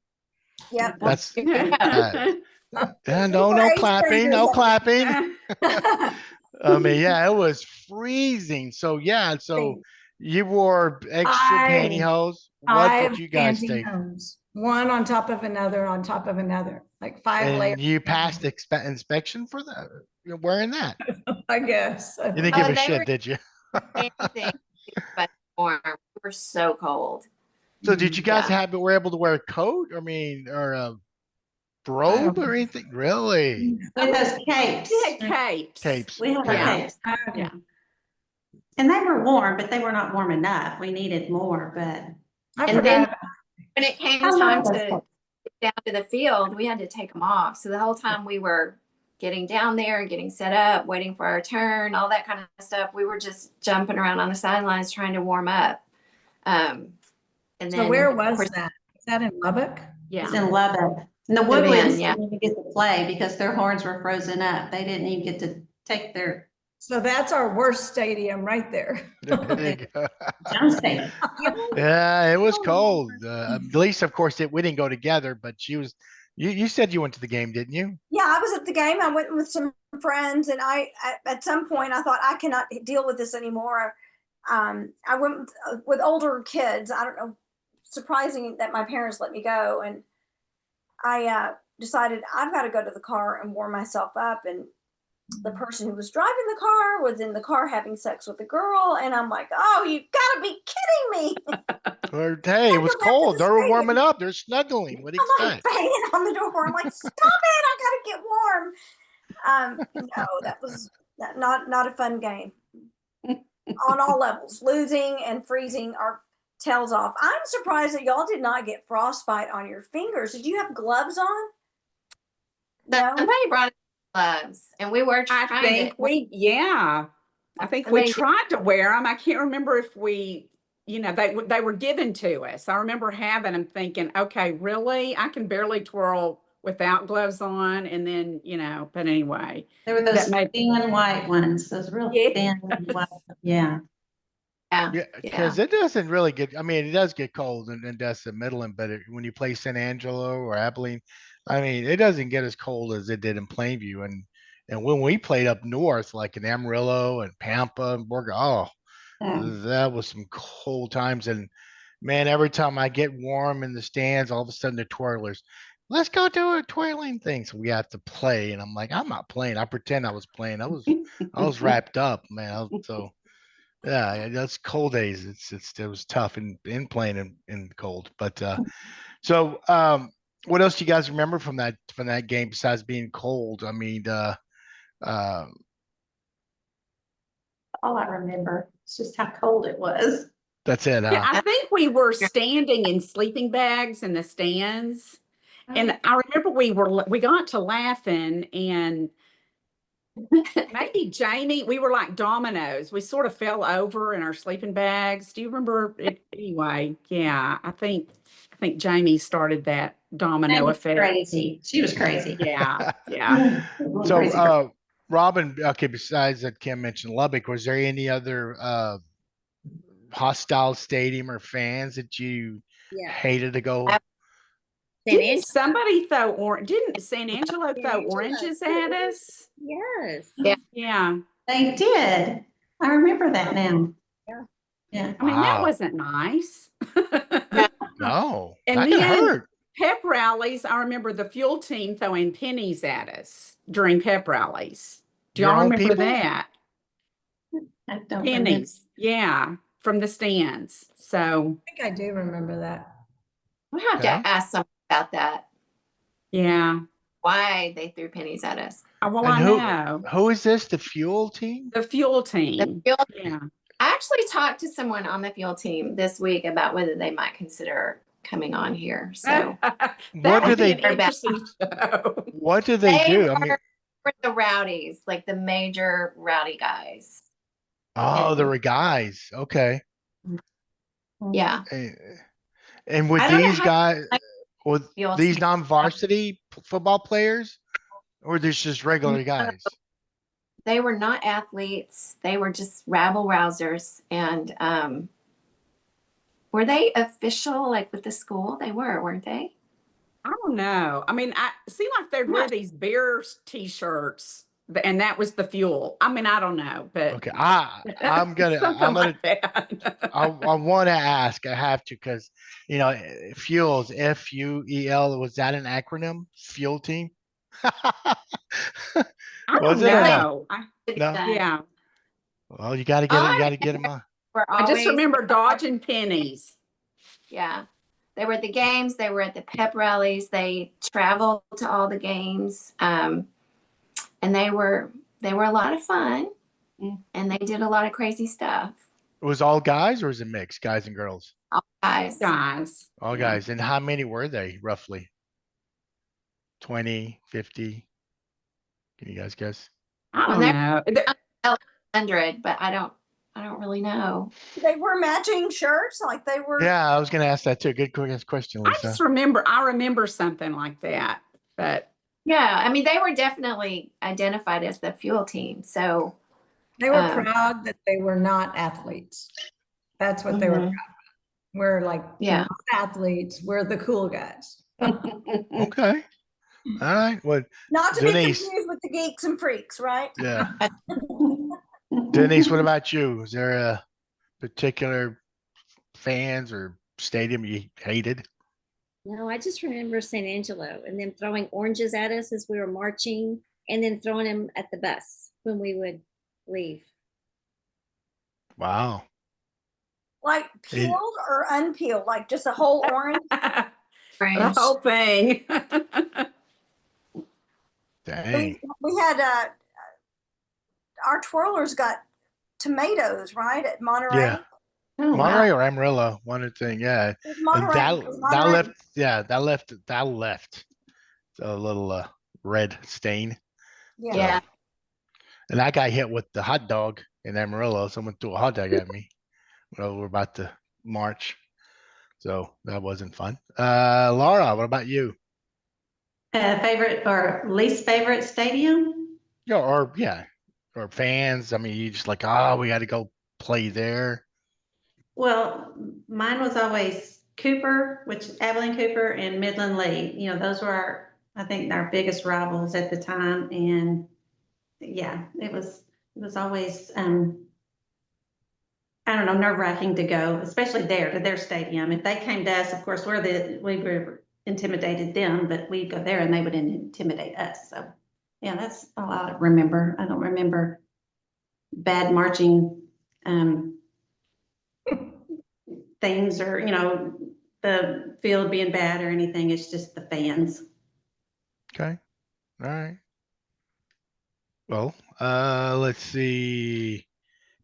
Yep. That's Yeah. no were eighth clapping, no graders. clapping. I mean, yeah, it was freezing. So yeah, so you wore extra pantyhose. What did 5 you guys take? pantyhose, one on top of another, on top of another, like 5 And layers. you passed inspection for that? You're wearing that? I guess. You didn't give a they shit, were- did you? anything but warm. We were so cold. So did you guys Yeah. were able to wear a coat? I mean, or a robe or anything? Really? With those capes. We had capes. Capes. We had Yeah. our capes. Yeah. And they were warm, but they were not warm enough. We needed more, but. I And forgot then- about When it came I love time those to capes. get down to the field, we had to take them off. So the whole time we were getting down there, getting set up, waiting for our turn, all that kind of stuff, we were just jumping around on the sidelines trying to warm up. And then So where of was course, that? Is that in Lubbock? Yeah. It's in Lubbock. And the van, Woodlands yeah. didn't even get to play because their horns were frozen up. They didn't even get to take their So that's our worst stadium right there. There you go. jump stadium. Yeah, it was cold. At least, of course, we didn't go together, but she was. You said you went to the game, didn't you? Yeah, I was at the game. I went with some friends, and at some point I thought I cannot deal with this anymore. I went with older kids. I don't know, surprising that my parents let me go, and I decided I've got to go to the car and warm myself up. And the person who was driving the car was in the car having sex with a girl, and I'm like, oh, you gotta be kidding me. Or hey, it was go back to cold. the They were stadium. warming up. They're snuggling. What do you I'm like expect? banging on the door. I'm like, stop it! I gotta get warm. No, that was not a fun game on all levels. Losing and freezing our tails off. I'm surprised that y'all did not get frostbite on your fingers. Did you have gloves on? No. somebody brought gloves, and we were I trying think I think we Amazing. tried to wear them. I can't remember if we, they were given to us. I remember having them thinking, okay, really? I can barely twirl without gloves on. And then, but anyway. There were those That might- thin white ones, those real Yes. thin white. Yeah. Yeah, because it doesn't really get. I mean, it does get cold in Destin Midland, but when you play San Angelo or Abilene, I mean, it doesn't get as cold as it did in Plainview. And when we played up north, like in Amarillo and Pampa and Borga, that was some cold times. And man, every time I get warm in the stands, all of a sudden the twirlers, let's go do a twirling thing. So we have to play, and I'm like, I'm not playing. I pretend I was playing. I was wrapped up, man. So. Yeah, that's cold days. It was tough in playing in the cold. But so what else do you guys remember from that game besides being cold? I mean, All I remember is just how cold it was. that's it. Yeah, I think we were standing in sleeping bags in the stands. And I remember we got to laughing, and maybe Jamie, we were like dominoes. We sort of fell over in our sleeping bags. Do you remember it? Anyway, yeah, I think Jamie started that domino That was effect. crazy. She was crazy. Yeah, yeah. So Robin, okay, besides that Kim mentioned Lubbock, was there any other hostile stadium or fans that you hated to go? Didn't somebody didn't San Angelo throw oranges at us? Yes. Yeah. They did. I remember that now. Yeah. I mean, that Wow. wasn't nice. No, And that can then- hurt. Pep rallies, I remember the fuel team throwing pennies at us during pep rallies. Do Your y'all own remember people? that? I don't remember. Pennies. Yeah, from the stands. So, I think I do remember that. We have Okay. to ask someone about that. yeah. why they threw pennies at us. Well, And I know. who is this? The fuel team? The fuel The team. fuel, Yeah. I actually talked to someone on the fuel team this week about whether they might consider coming on here. So That What do would be they- an interesting show. What do they do? I mean, were the rowdies, like the major rowdy guys. oh, there were guys. Okay. Yeah. And with I don't know these how- guys, with Fuel these team. non-varsity football players, or there's just regular guys? They were not athletes. They were just rabble rousers. And were they official, like with the school? They were, weren't they? I don't know. I mean, I seem like they'd wear these beer t-shirts, and that was the fuel. I mean, I don't know, but Okay, I'm gonna like that. I want to ask. I have to because fuels FUEL. Was that an acronym? Fuel team? I Was don't it or not? know. No. Yeah, Well, you got to get it. You got to get them on. Were I just always- remember dodging pennies. Yeah. They were at the games. They were at the pep rallies. They traveled to all the games. And they were a lot of fun. And they did a lot of crazy stuff. It was all guys, or was it mixed, guys and girls? All guys. Guys. All guys. And how many were they roughly? 20, 50? Can you guys guess? I Well, don't know. 100, but I don't really know. They were matching shirts, like they were. Yeah, I was going to ask that too. Good question, I Lisa. just remember something like that, but Yeah, I mean, they were definitely identified as the fuel team. So They were proud that they were not athletes. That's what they were proud of. We're like, Yeah. not athletes, we're the cool guys. Okay. All right. Well, Not to be Denise. confused with the geeks and freaks, right? yeah. Denise, what about you? Is there a particular fans or stadium you hated? No, I just remember St. Angelo and them throwing oranges at us as we were marching and then throwing them at the bus when we would leave. Wow. Like peeled or unpeeled, like just a whole orange. the French. whole thing. Dang. We had our twirlers got tomatoes, right, at Monterey. Yeah. Oh, Monterey wow. or Amarillo, one of the thing. Yeah. It was And Monterey. that It was that Monterey. left. Yeah, that left a little red stain. Yeah. Yeah. And I got hit with the hot dog in Amarillo. Someone threw a hot dog at me when we were about to march. So that wasn't fun. Laura, what about you? Favorite or least favorite stadium? Yeah, or fans. I mean, you just like, we got to go play there. Well, mine was always Cooper, which Abilene Cooper and Midland Lee. You know, those were I think our biggest rivals at the time. And yeah, it was always, I don't know, nerve-wracking to go, especially there to their stadium. If they came to us, of course, we were intimidated them, but we'd go there and they would intimidate us. So yeah, that's all I remember. I don't remember bad marching things or, the field being bad or anything. It's just the fans. Okay. All right. Well, let's see.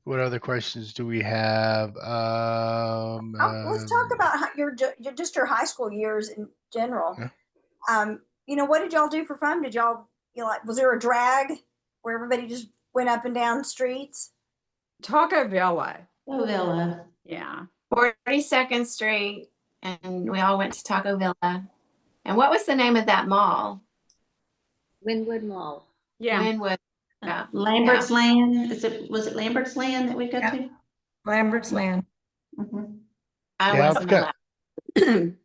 What other questions do we have? Let's talk about your high school years in general. Yeah. What did y'all do for fun? Did y'all, was there a drag where everybody just went up and down streets? Taco Villa. Oh, Villa. Yeah. 42nd Street, and we all went to Taco Villa. And what was the name of that mall? Wynwood Mall. Yeah. Wynwood. Yeah. Lambert's Land. Was it Lambert's Land that we go Yeah. to? Lambert's Land. Mhm. I Yeah, I wasn't forgot. allowed.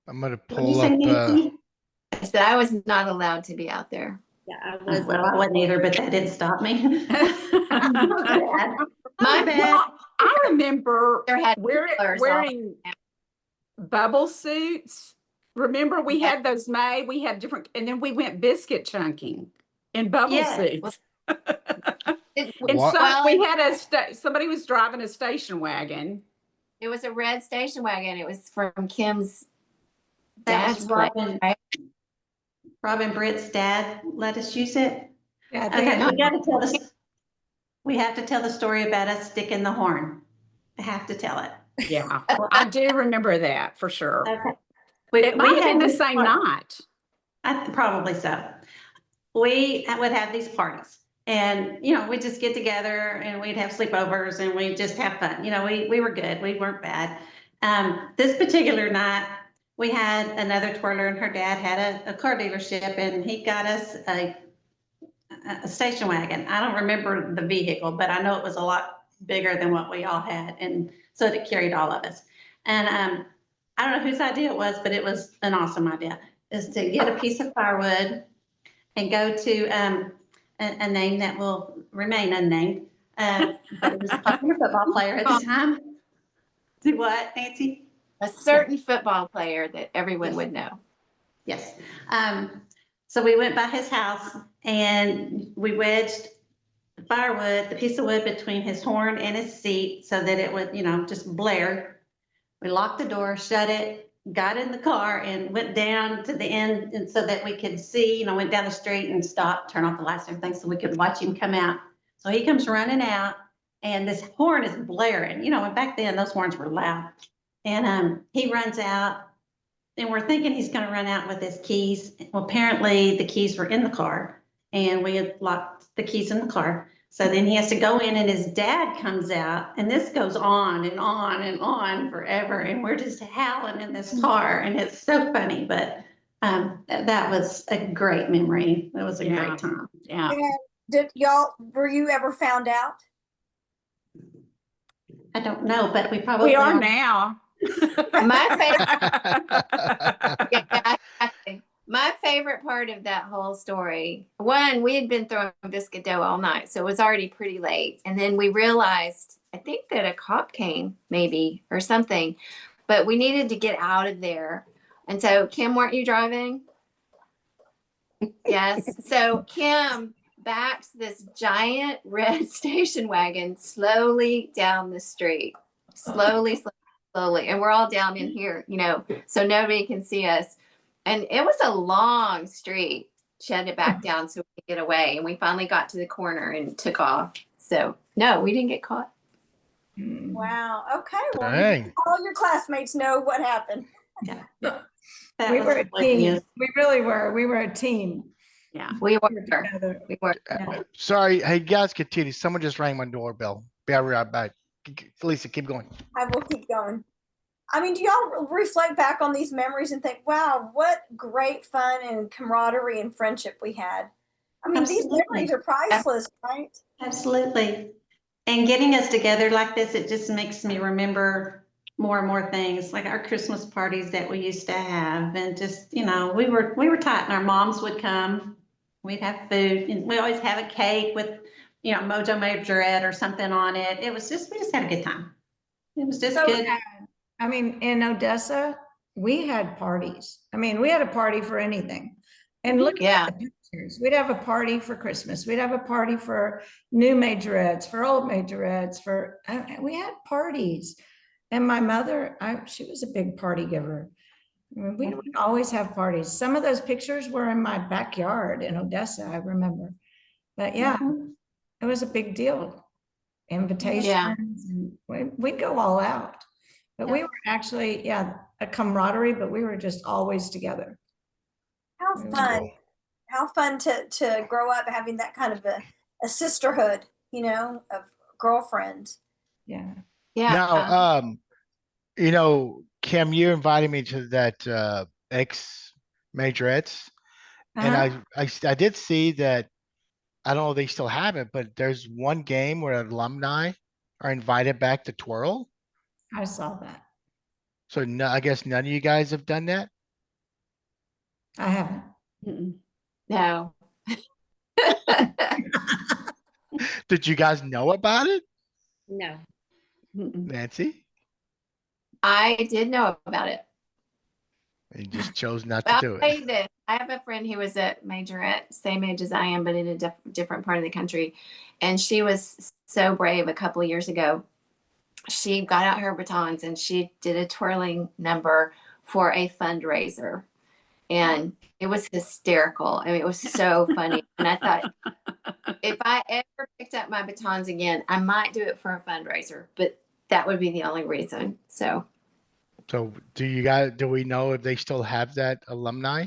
I'm gonna What did you pull say, up. Nancy? I said I was not allowed to be out there. Yeah, I Oh, was. well, I wasn't either, but that didn't stop me. My My bad. Well, I remember There had wearing, colors all- wearing bubble suits. Remember we Yeah. had those made, we had different, and then we went biscuit chunking in bubble Yeah. suits. And What? so we had somebody was driving a station wagon. It was a red station wagon. It was from Kim's That dad's was place, Robin. right? Robin Britt's dad let us use it. Yeah, I think Okay, I we got to tell this. We have to tell the story about us sticking the horn. I have to tell it. Yeah, I do remember that for sure. Okay. It might have been the these same par- night. Probably so. We would have these parties, and we'd just get together and we'd have sleepovers and we'd just have fun. We were good. We weren't bad. This particular night, we had another twirler, and her dad had a car dealership, and he got us a station wagon. I don't remember the vehicle, but I know it was a lot bigger than what we all had, and so it carried all of us. And I don't know whose idea it was, but it was an awesome idea. Is to get a piece of firewood and go to a name that will remain unnamed, but it was a popular football player at the time. Do what, Nancy? A certain football player that everyone would know. Yes. So we went by his house and we wedged firewood, the piece of wood between his horn and his seat so that it would, just blare. We locked the door, shut it, got in the car and went down to the end, and so that we could see, went down the street and stopped, turn off the lights and everything so we could watch him come out. So he comes running out and this horn is blaring, and back then those horns were loud. And he runs out and we're thinking he's going to run out with his keys. Well, apparently the keys were in the car and we had locked the keys in the car. So then he has to go in and his dad comes out, and this goes on and on and on forever. And we're just howling in this car, and it's so funny, but that was a great memory. It was a great time. Yeah. And were you ever found out? I don't know, but we probably We are now. My favorite, my favorite part of that whole story, one, we had been throwing biscuit dough all night, so it was already pretty late. And then we realized, I think that a cop came maybe or something, but we needed to get out of there. And so, Kim, weren't you driving? Yes. So Kim backs this giant red station wagon slowly down the street, slowly. And we're all down in here, so nobody can see us. And it was a long street. She had to back down so we could get away. And we finally got to the corner and took off. So no, we didn't get caught. Wow. Okay. Well, Dang. all your classmates know what happened. We were a team. We really were. We were a team. Yeah. We were. Together. We were. Yeah. Sorry, hey guys, continue. Someone just rang my doorbell. Be right back. Lisa, keep going. I will keep going. I mean, do y'all reflect back on these memories and think, wow, what great fun and camaraderie and friendship we had? I mean, Absolutely. These memories are priceless, right? Absolutely. And getting us together like this, it just makes me remember more and more things, like our Christmas parties that we used to have. And just, we were tight, and our moms would come. We'd have food, and we always have a cake with, MOJO Majorette or something on it. We just had a good time. It was just good. I mean, in Odessa, we had parties. I mean, we had a party for anything. And look at the pictures. We'd have a party for Christmas. We'd have a party for new majorettes, for old majorettes, we had parties. And my mother, she was a big party giver. I mean, we would always have parties. Some of those pictures were in my backyard in Odessa, I remember. But yeah, it was a big deal. Invitations, and we'd go all out. But we were actually, a camaraderie, but we were just always together. How fun. How fun to grow up having that kind of a sisterhood, of girlfriends. Yeah. Now, Kim, you invited me to that X Majorettes, and I did see that. I don't know if they still have it, but there's one game where alumni are invited back to twirl. I saw that. So no, I guess none of you guys have done that. I haven't. No. Did you guys know about it? No. Nancy? I did know about it. You just chose not to do I'll tell you it. this. I have a friend who was a majorette, same age as I am, but in a different part of the country. And she was so brave a couple of years ago. She got out her batons and she did a twirling number for a fundraiser. and it was hysterical. I mean, it was so funny. And I thought, if I ever picked up my batons again, I might do it for a fundraiser, but that would be the only reason. So do we know if they still have that alumni?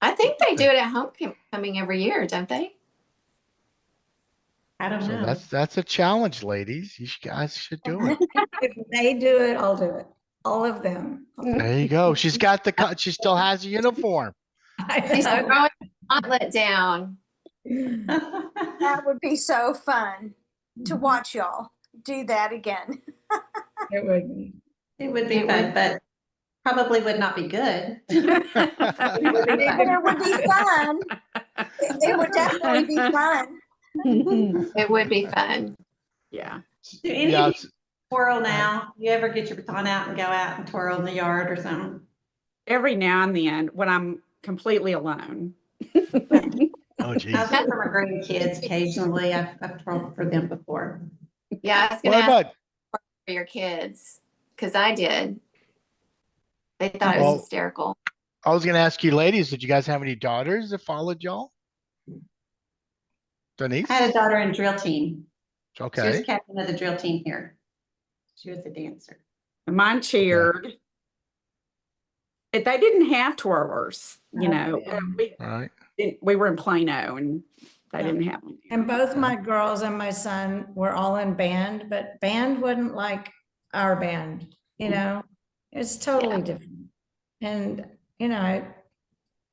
I think they do it at homecoming every year, don't they? I don't So know. that's a challenge, ladies. You guys should do it. If they do it, I'll do it. All of them. There you go. She's got the cut. She still has a uniform. She's throwing the gauntlet down. That would be so fun to watch y'all do that again. It would be. It would be It fun, would. but probably would not be good. But it would be fun. It would definitely be fun. It would be fun. Yeah. Do any Yeah, of you twirl now? You ever get your baton out and go out and twirl in the yard or something? Every now and then when I'm completely alone. oh geez. I've done for my grandkids occasionally. I've twirled for them before. Yeah, I was going What to ask about for your kids because I did. They thought it was Well- hysterical. I was gonna ask you ladies, did you guys have any daughters that followed y'all? Denise? I had a daughter in drill team. She was Okay. captain of the drill team here. She was a dancer. Mine cheered. They didn't have twirlers, you know. Okay. All right. We were in Plano and they didn't have them. And both my girls and my son were all in band, but band wasn't like our band, you know, it's totally different. And, you know,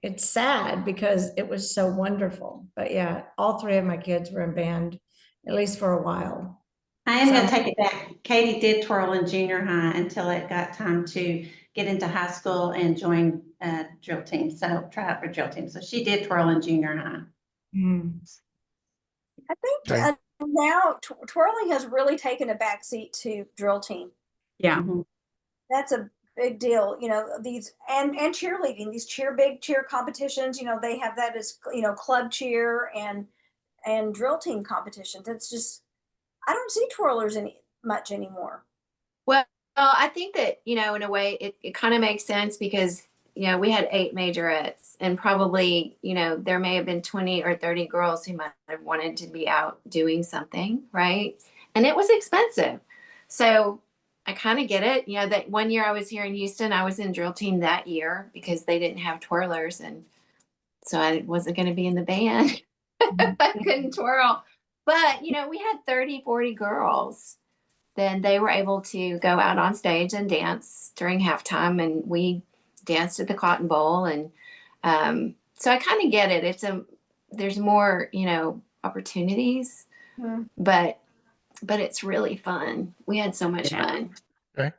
it's sad because it was so wonderful. But yeah, all three of my kids were in band, at least for a while. I am going to take it back. Katie did twirl in junior high until it got time to get into high school and join drill team. So try out for drill team. So she did twirl in junior high. I think Okay. now twirling has really taken a backseat to drill team. Yeah. That's a big deal, you know, these and cheerleading, these big cheer competitions, you know, they have that as, you know, club cheer and drill team competitions. It's just, I don't see twirlers much anymore. Well, I think that, you know, in a way it kind of makes sense because, you know, we had 8 majorettes and probably, you know, there may have been 20 or 30 girls who might have wanted to be out doing something, right? And it was expensive. So I kind of get it. You know, that one year I was here in Houston, I was in drill team that year because they didn't have twirlers. And so I wasn't going to be in the band. I couldn't twirl. But, you know, we had 30, 40 girls. Then they were able to go out on stage and dance during halftime. And we danced at the Cotton Bowl. And so I kind of get it. There's more, you know, opportunities, but it's really fun. We had so much fun. Okay.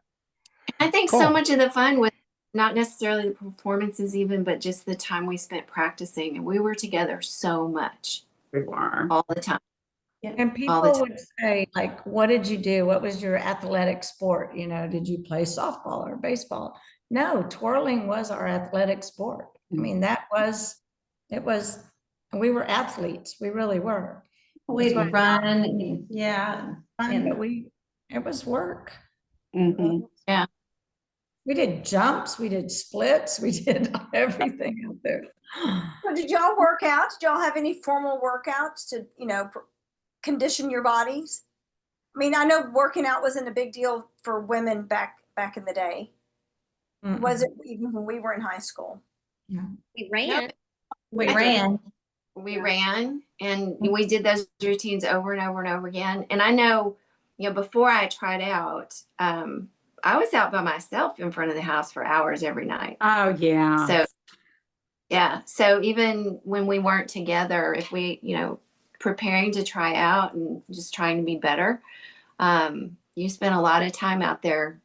I think Cool. so much of the fun was not necessarily the performances even, but just the time we spent practicing. And we were together so much We were. all the time. And people All the time. would say, like, what did you do? What was your athletic sport? You know, did you play softball or baseball? No, twirling was our athletic sport. I mean, we were athletes. We really were. We'd That's run, yeah. Fun, but it was work. Mhm. Yeah. We did jumps, we did splits, we did everything out there. So did y'all work out? Did y'all have any formal workouts to, you know, condition your bodies? I mean, I know working out wasn't a big deal for women back in the day. Was it even when we were in high school? We ran. We ran. We ran and we did those routines over and over and over again. And I know, you know, before I tried out, I was out by myself in front of the house for hours every night. Oh, yeah. So, yeah. So even when we weren't together, if we, you know, preparing to try out and just trying to be better, you spent a lot of time out there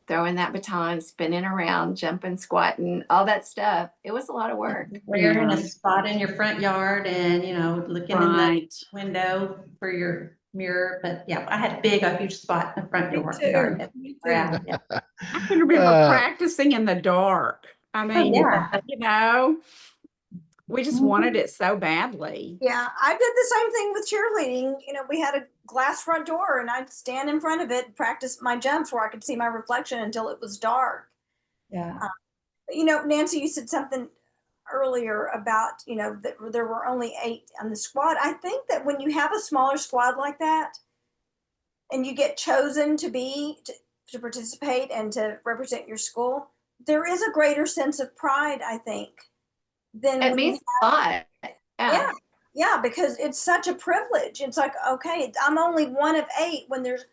throwing that baton, spinning around, jumping, squatting, all that stuff. It was a lot of work. Clearing a spot in your front yard and, you know, looking in the Right. window for your mirror. But yeah, I had a huge spot in the front Me door. too. Yard. Me too. Yeah, yeah. I can remember practicing in the dark. I mean, yeah. you know, we just wanted it so badly. Yeah, I did the same thing with cheerleading. You know, we had a glass front door and I'd stand in front of it, practice my jumps where I could see my reflection until it was dark. Yeah. Nancy, you said something earlier about, that there were only 8 on the squad. I think that when you have a smaller squad like that and you get chosen to participate and to represent your school, there is a greater sense of pride, I think, than It when means a lot. yeah. Yeah, because it's such a privilege. It's like, okay, I'm only one of 8 when there's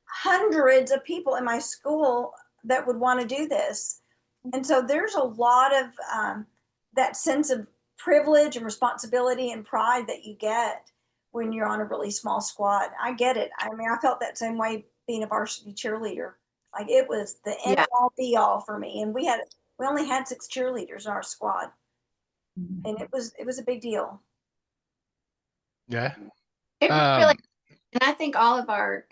hundreds of people in my school that would want to do this. And so there's a lot of that sense of privilege and responsibility and pride that you get when you're on a really small squad. I get it. I mean, I felt that same way being a varsity cheerleader. Like it was the end all be all for me. And we only had 6 cheerleaders in our squad. And it was a big deal. Yeah. It really, and I think all of our,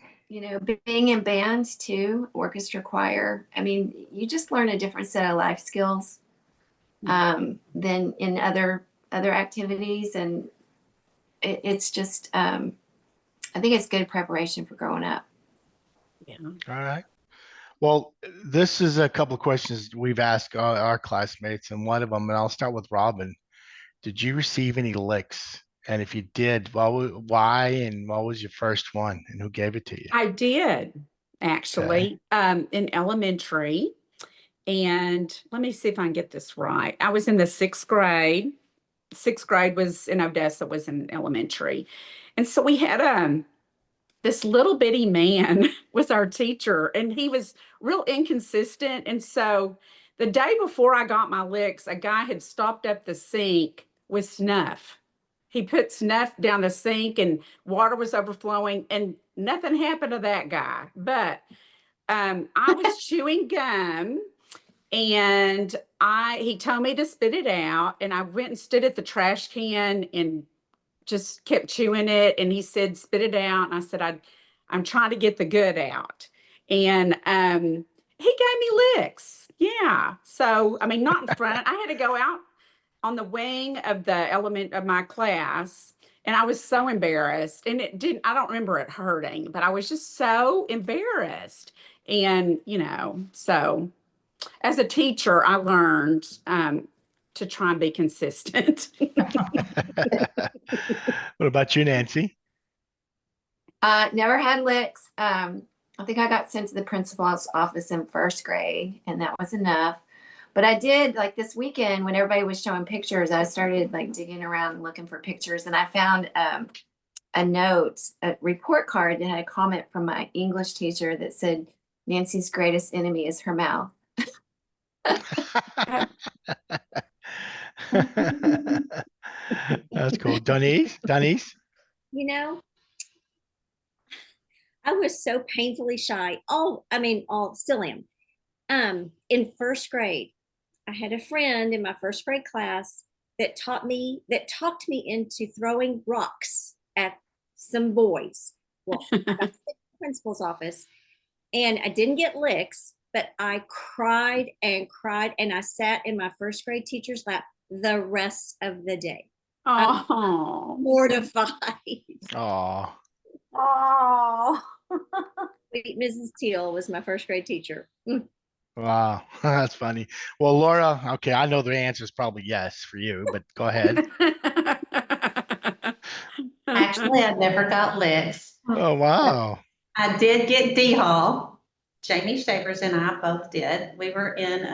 being in band too, orchestra, choir, I mean, you just learn a different set of life skills than in other activities. And it's just, I think it's good preparation for growing up. Yeah. All right. Well, this is a couple of questions we've asked our classmates, and one of them, and I'll start with Robin. Did you receive any licks? And if you did, why, and what was your first one, and who gave it to you? I did actually, in elementary. And let me see if I can get this right. I was in the 6th grade. 6th grade was in Odessa, was in elementary. And so we had this little bitty man was our teacher, and he was real inconsistent. And so the day before I got my licks, a guy had stopped up the sink with snuff. He put snuff down the sink and water was overflowing, and nothing happened to that guy. But I was chewing gum, and he told me to spit it out, and I went and stood at the trash can and just kept chewing it. And he said, spit it out. And I said, I'm trying to get the good out. And he gave me licks. Yeah. So, I mean, not in front. I had to go out on the wing of the element of my class. And I was so embarrassed. And I don't remember it hurting, but I was just so embarrassed. And, so as a teacher, I learned to try and be consistent. What about you, Nancy? Never had licks. I think I got sent to the principal's office in 1st grade, and that was enough. But I did, like this weekend when everybody was showing pictures, I started like digging around looking for pictures, and I found a report card that had a comment from my English teacher that said, Nancy's greatest enemy is her mouth. That's cool. Denise? I was so painfully shy. Still am. In 1st grade, I had a friend in my 1st grade class that talked me into throwing rocks at some boys. Well, I got to the principal's office, and I didn't get licks, but I cried and cried, and I sat in my 1st grade teacher's lap the rest of the day. Oh, mortified. Oh. Mrs. Teal was my 1st grade teacher. Wow, that's funny. Well, Laura, okay, I know the answer is probably yes for you, but go ahead. Actually, I never got licks. Oh, wow. I did get D-Hall. Jamie Shavers and I both did. We were in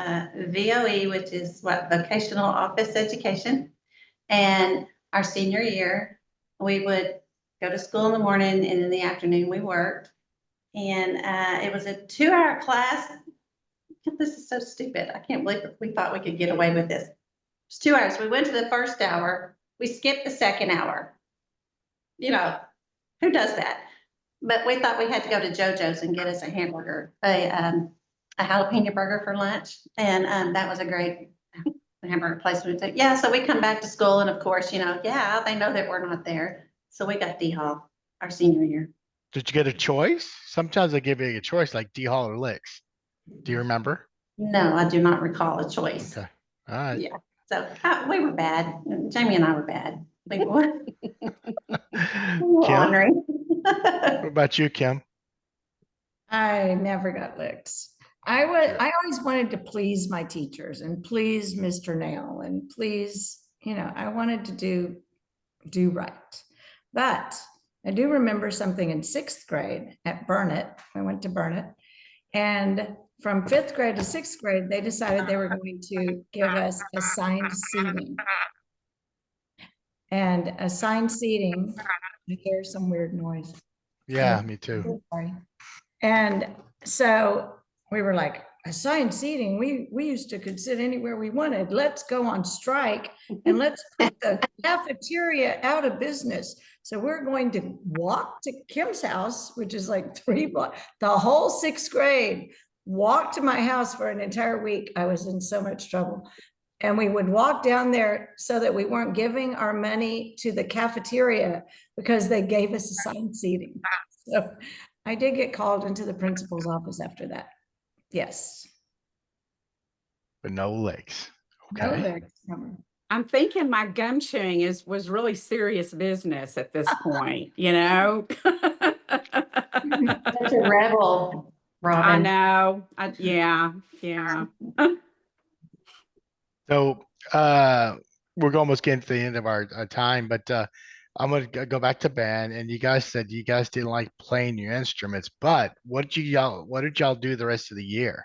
VOE, which is vocational office education. And our senior year, we would go to school in the morning, and in the afternoon we worked. And it was a 2-hour class. This is so stupid. I can't believe we thought we could get away with this. It's 2 hours. We went to the 1st hour. We skipped the 2nd hour. Who does that? But we thought we had to go to JoJo's and get us a hamburger, a jalapeno burger for lunch. And that was a great hamburger place. So we come back to school, and of course, they know that we're not there. So we got D-Hall our senior year. Did you get a choice? Sometimes they give you a choice like D-Hall or licks. Do you remember? No, I do not recall a choice. Okay. All right. Yeah. So we were bad. Jamie and I were bad. We were Kim? What about you, Kim? I never got licks. I always wanted to please my teachers and please Mr. Nail and please, I wanted to do right. But I do remember something in 6th grade at Burnett. I went to Burnett, and from 5th grade to 6th grade, they decided they were going to give us assigned seating. And assigned seating, I hear some weird noise. Yeah, me too. Sorry. And so we were like, assigned seating, we used to could sit anywhere we wanted. Let's go on strike and let's put the cafeteria out of business. So we're going to walk to Kim's house, which is like 3 blocks, the whole 6th grade, walk to my house for an entire week. I was in so much trouble. And we would walk down there so that we weren't giving our money to the cafeteria because they gave us assigned seating. So I did get called into the principal's office after that. Yes. But no legs. No Okay. legs. I'm thinking my gum chewing was really serious business at this point, you know? Such a rebel, I Robin. know. Yeah. So we're almost getting to the end of our time, but I'm gonna go back to band. And you guys said you guys didn't like playing your instruments, but what did y'all do the rest of the year?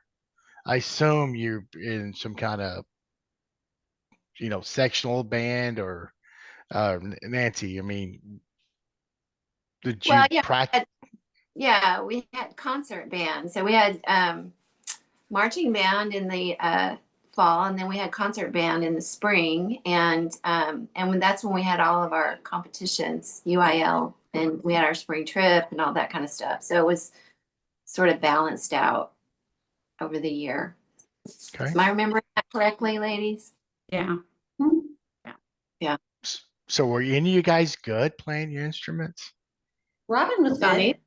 I assume you're in some kind of sectional band or Nancy. I mean, did you Well, yeah, practice? yeah, we had concert band. So we had marching band in the fall, and then we had concert band in the spring, and that's when we had all of our competitions, UIL, and we had our spring trip and all that kind of stuff. So it was sort of balanced out over the year. Okay. Am I remembering that correctly, ladies? Yeah. So were any of you guys good playing your instruments? Robin was Donnie? good.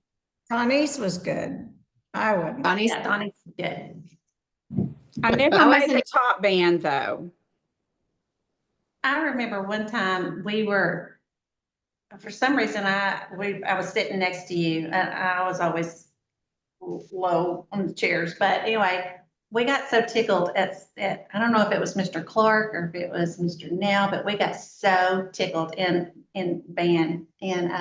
Tanice was good. I wouldn't. Donnie's Yeah, Donnie's good. I never I made wasn't- the top band though. I remember one time we were, for some reason, I was sitting next to you, and I was always low on the chairs, but anyway, we got so tickled at I don't know if it was Mr. Clark or if it was Mr. Nell, but we got so tickled in band, and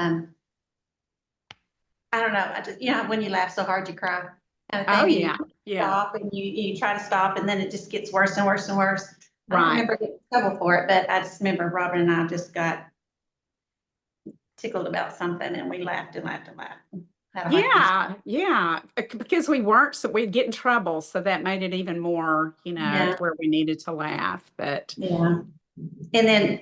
I don't know, I just, when you laugh so hard you cry kind of Oh thing. yeah. Yeah. Stop, and you try to stop, and then it just gets worse and worse and worse. I don't Right. remember getting in trouble for it, but I just remember Robin and I just got tickled about something, and we laughed and laughed and laughed. Had a hard time. Yeah. Because we weren't, so we'd get in trouble. So that made it even more, Yeah. where we needed to laugh. But Yeah. And then,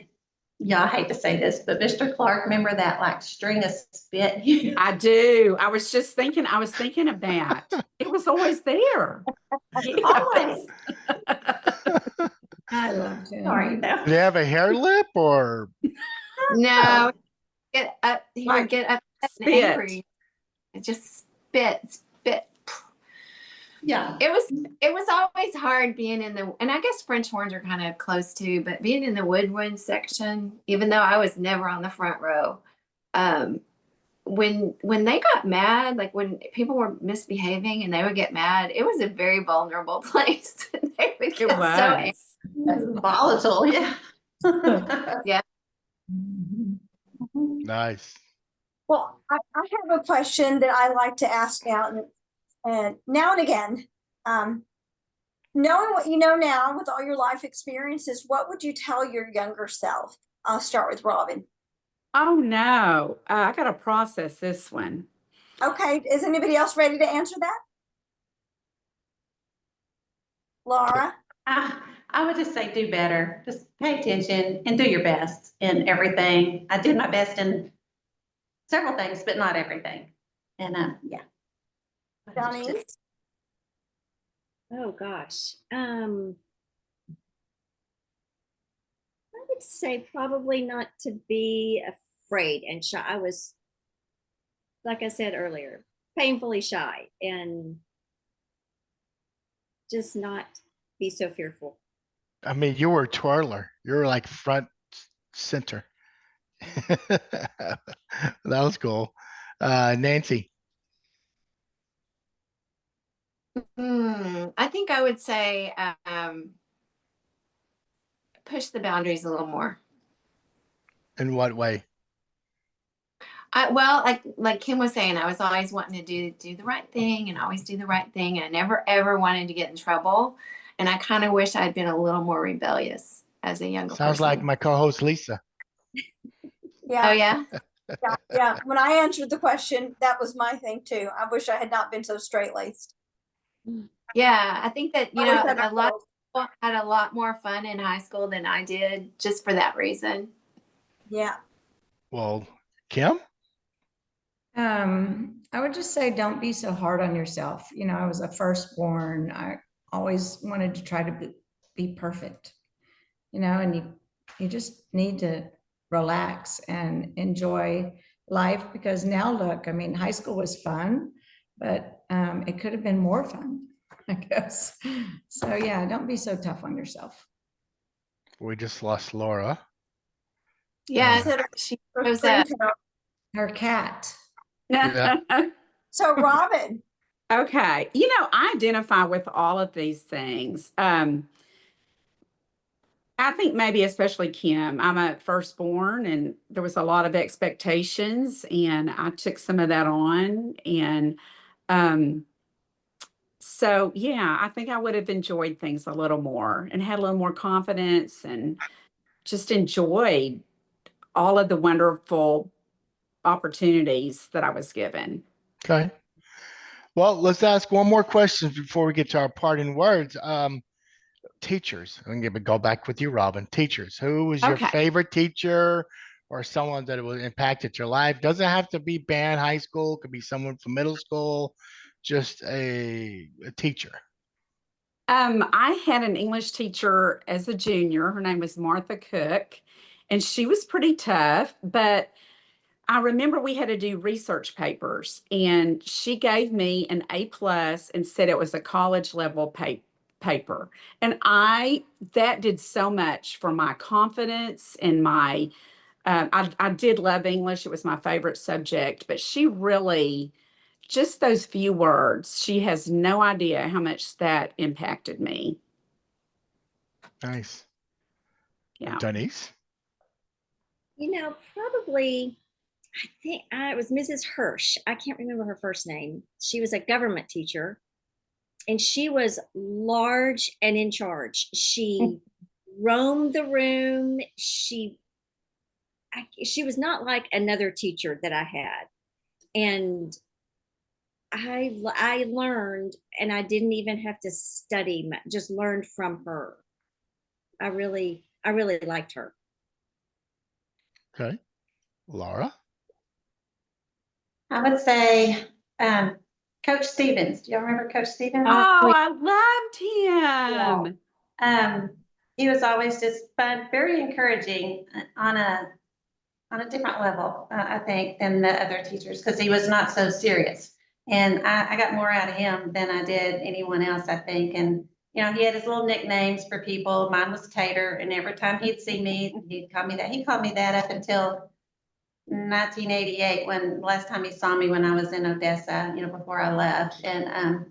I hate to say this, but Mr. Clark, remember that like string of spit? I do. I was thinking of that. It was always there. Always. I loved him. Sorry, though. Did they have a hair lip or? No, get up. He Like would get up and spit. angry. It just spit. Yeah. It was always hard being in the, and I guess French horns are kind of close too, but being in the woodwind section, even though I was never on the front row, when they got mad, like when people were misbehaving and they would get mad, it was a very vulnerable place. They would get so angry. That's volatile, yeah. Yeah. Nice. Well, I have a question that I like to ask out and now and again. Knowing what you know now with all your life experiences, what would you tell your younger self? I'll start with Robin. Oh no, I got to process this one. Okay, is anybody else ready to answer that? Laura? I would just say do better. Just pay attention and do your best in everything. I did my best in several things, but not everything. And yeah. Donnie? Oh gosh. I would say probably not to be afraid and shy. I was, like I said earlier, painfully shy, and just not be so fearful. I mean, you were a twirler. You were like front center. That was cool. Nancy. I think I would say push the boundaries a little more. In what way? Well, like Kim was saying, I was always wanting to do the right thing and always do the right thing. And I never ever wanted to get in trouble. And I kind of wish I'd been a little more rebellious as a younger Sounds person. like my co-host Lisa. Yeah. Oh yeah. Yeah. When I answered the question, that was my thing too. I wish I had not been so straight-laced. Yeah, I think that, I wish I a lot had- of people had a lot more fun in high school than I did just for that reason. Yeah. Well, Kim? I would just say, don't be so hard on yourself. You know, I was a firstborn. I always wanted to try to be perfect, you know, and you just need to relax and enjoy life, because now look, I mean, high school was fun, but it could have been more fun, I guess. So yeah, don't be so tough on yourself. We just lost Laura. Yeah, Consider she her shows screen up. time. Her cat. Yeah. So Robin, Okay. I identify with all of these things. I think maybe especially Kim. I'm a firstborn and there was a lot of expectations and I took some of that on. And so, yeah, I think I would have enjoyed things a little more and had a little more confidence and just enjoyed all of the wonderful opportunities that I was given. Okay. Well, let's ask one more question before we get to our parting words. Teachers. I'm going to go back with you, Robin. Teachers. Who was your Okay. favorite teacher or someone that was impacted your life? Doesn't have to be band high school. Could be someone from middle school. Just a teacher. I had an English teacher as a junior. Her name was Martha Cook, and she was pretty tough, but I remember we had to do research papers, and she gave me an A+ and said it was a college level paper. And that did so much for my confidence and my, I did love English. It was my favorite subject, but she really, just those few words, she has no idea how much that impacted me. Nice. Yeah. Denise. Probably, I think it was Mrs. Hirsch. I can't remember her first name. She was a government teacher and she was large and in charge. She roamed the room. She was not like another teacher that I had. And I learned, and I didn't even have to study, just learned from her. I really liked her. Okay. Laura. I would say Coach Stevens. Do y'all remember Coach Stevens? Oh, I loved him. He was always just fun, very encouraging on a different level, I think, than the other teachers, because he was not so serious. And I got more out of him than I did anyone else, I think. And, he had his little nicknames for people. Mine was Tater. And every time he'd see me, he'd call me that. He called me that up until 1988, when last time he saw me when I was in Odessa, before I left. And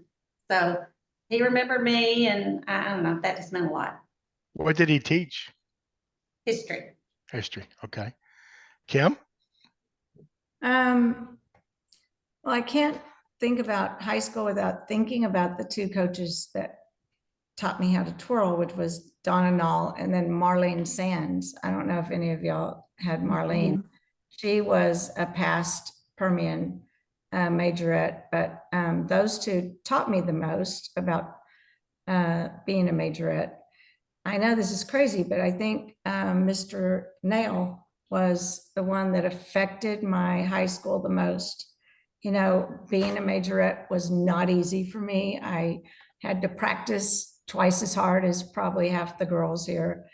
so he remembered me, and I don't know, that just meant a lot. What did he teach? History. History. Okay. Kim. Well, I can't think about high school without thinking about the two coaches that taught me how to twirl, which was Donna Knoll and then Marlene Sands. I don't know if any of y'all had Marlene. Mm-hmm. She was a past Permian majorette, but those two taught me the most about being a majorette. I know this is crazy, but I think Mr. Nail was the one that affected my high school the most. Being a majorette was not easy for me. I had to practice twice as hard as probably half the girls here.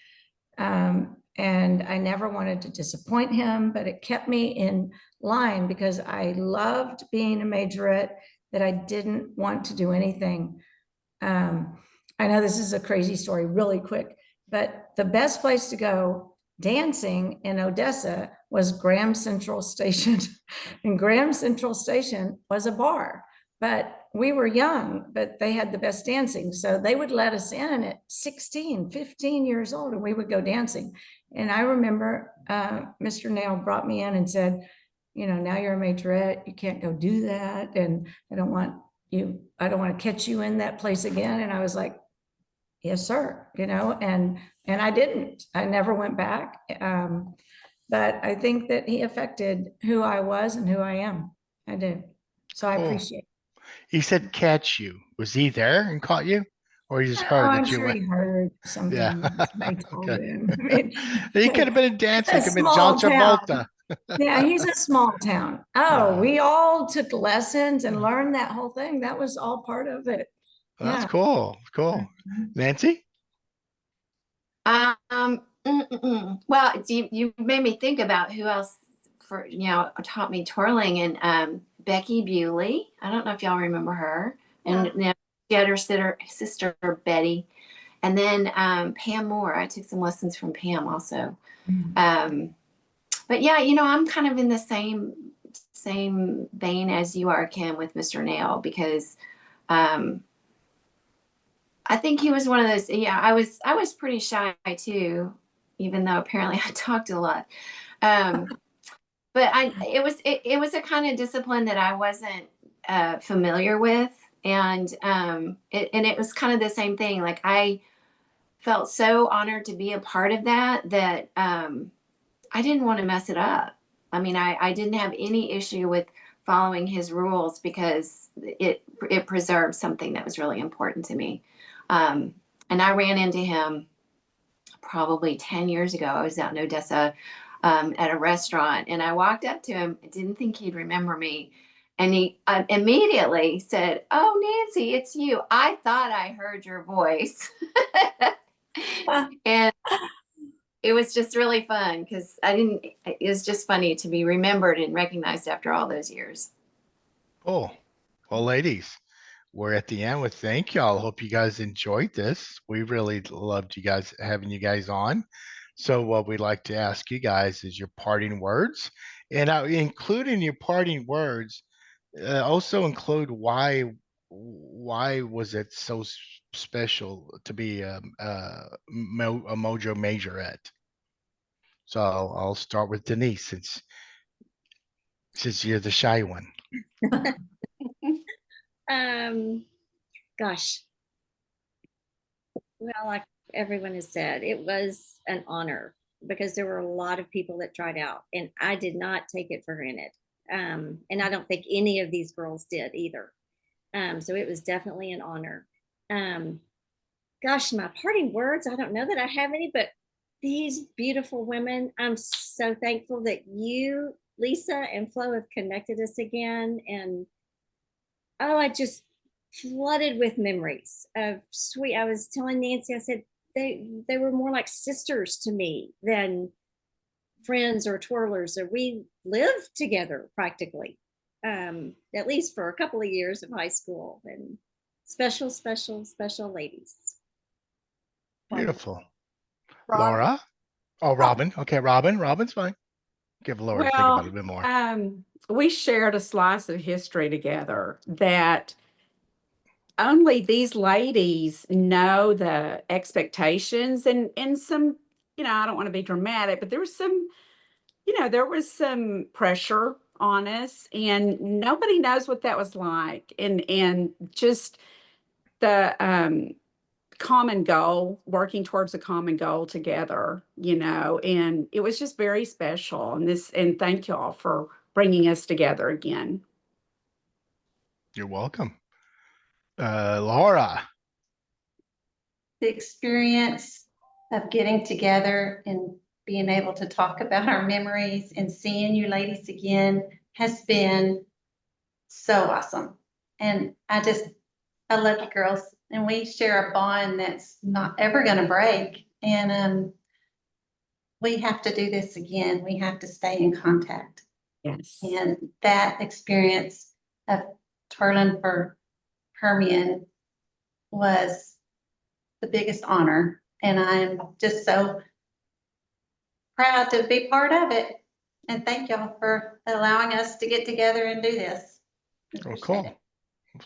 And I never wanted to disappoint him, but it kept me in line because I loved being a majorette, that I didn't want to do anything. I know this is a crazy story really quick, but the best place to go dancing in Odessa was Graham Central Station. And Graham Central Station was a bar, but we were young, but they had the best dancing. So they would let us in at 16, 15 years old, and we would go dancing. And I remember Mr. Nail brought me in and said, you know, now you're a majorette, you can't go do that. And I don't want to catch you in that place again. And I was like, yes, sir, you know, and I never went back. But I think that he affected who I was and who I am. I did. So I Cool. appreciate it. He said catch you. Was he there and caught you? Or he just Oh, heard I'm that you sure went? he heard something Yeah. I told Okay. him. I mean, He could have been in it's dancing. a Could have been John small town. Travolta. Yeah, he's a small town. Oh, Yeah. we all took lessons and learned that whole thing. That was all part of it. That's Yeah. cool. Cool. Mhm. Nancy? Well, you made me think about who else taught me twirling, and Becky Bewley. I don't know if y'all remember her. And now she had her sister Betty, and then Pam Moore. I took some lessons from Pam also. But yeah, I'm kind of in the same vein as you are, Kim, with Mr. Nail, because I think he was one of those. Yeah, I was pretty shy too, even though apparently I talked a lot. But it was a kind of discipline that I wasn't familiar with, and it was kind of the same thing. Like, I felt so honored to be a part of that I didn't want to mess it up. I mean, I didn't have any issue with following his rules because it preserved something that was really important to me. And I ran into him probably 10 years ago. I was out in Odessa at a restaurant, and I walked up to him. I didn't think he'd remember me. And he immediately said, "Oh, Nancy, it's you. I thought I heard your voice." And it was just really fun because it was just funny to be remembered and recognized after all those years. Cool. Well, ladies, we're at the end with thank y'all. Hope you guys enjoyed this. We really loved having you guys on. So what we'd like to ask you guys is your parting words, and including your parting words, also include why was it so special to be a Mojo Majorette? So I'll start with Denise since you're the shy one. Gosh. Well, like everyone has said, it was an honor because there were a lot of people that tried out, and I did not take it for granted. And I don't think any of these girls did either. So it was definitely an honor. Gosh, my parting words, I don't know that I have any, but these beautiful women, I'm so thankful that you, Lisa, and Flo have connected us again. And I just flooded with memories of sweet. I was telling Nancy, I said, they were more like sisters to me than friends or twirlers. So we lived together practically, at least for a couple of years of high school. And special, special, special ladies. Beautiful. Robin? Laura? Oh, Robin. Okay, Robin. Robin's fine. Give Laura to think about it a bit more. We shared a slice of history together that only these ladies know the expectations and some, I don't want to be dramatic, but there was some pressure on us, and nobody knows what that was like. And just the common goal, working towards a common goal together, and it was just very special. And thank y'all for bringing us together again. You're welcome. Laura. The experience of getting together and being able to talk about our memories and seeing you ladies again has been so awesome. And I love you girls, and we share a bond that's not ever going to break. And we have to do this again. We have to stay in contact. Yes. And that experience of twirling for Permian was the biggest honor. And I'm just so proud to be part of it. And thank y'all for allowing us to get together and do this. Oh, cool.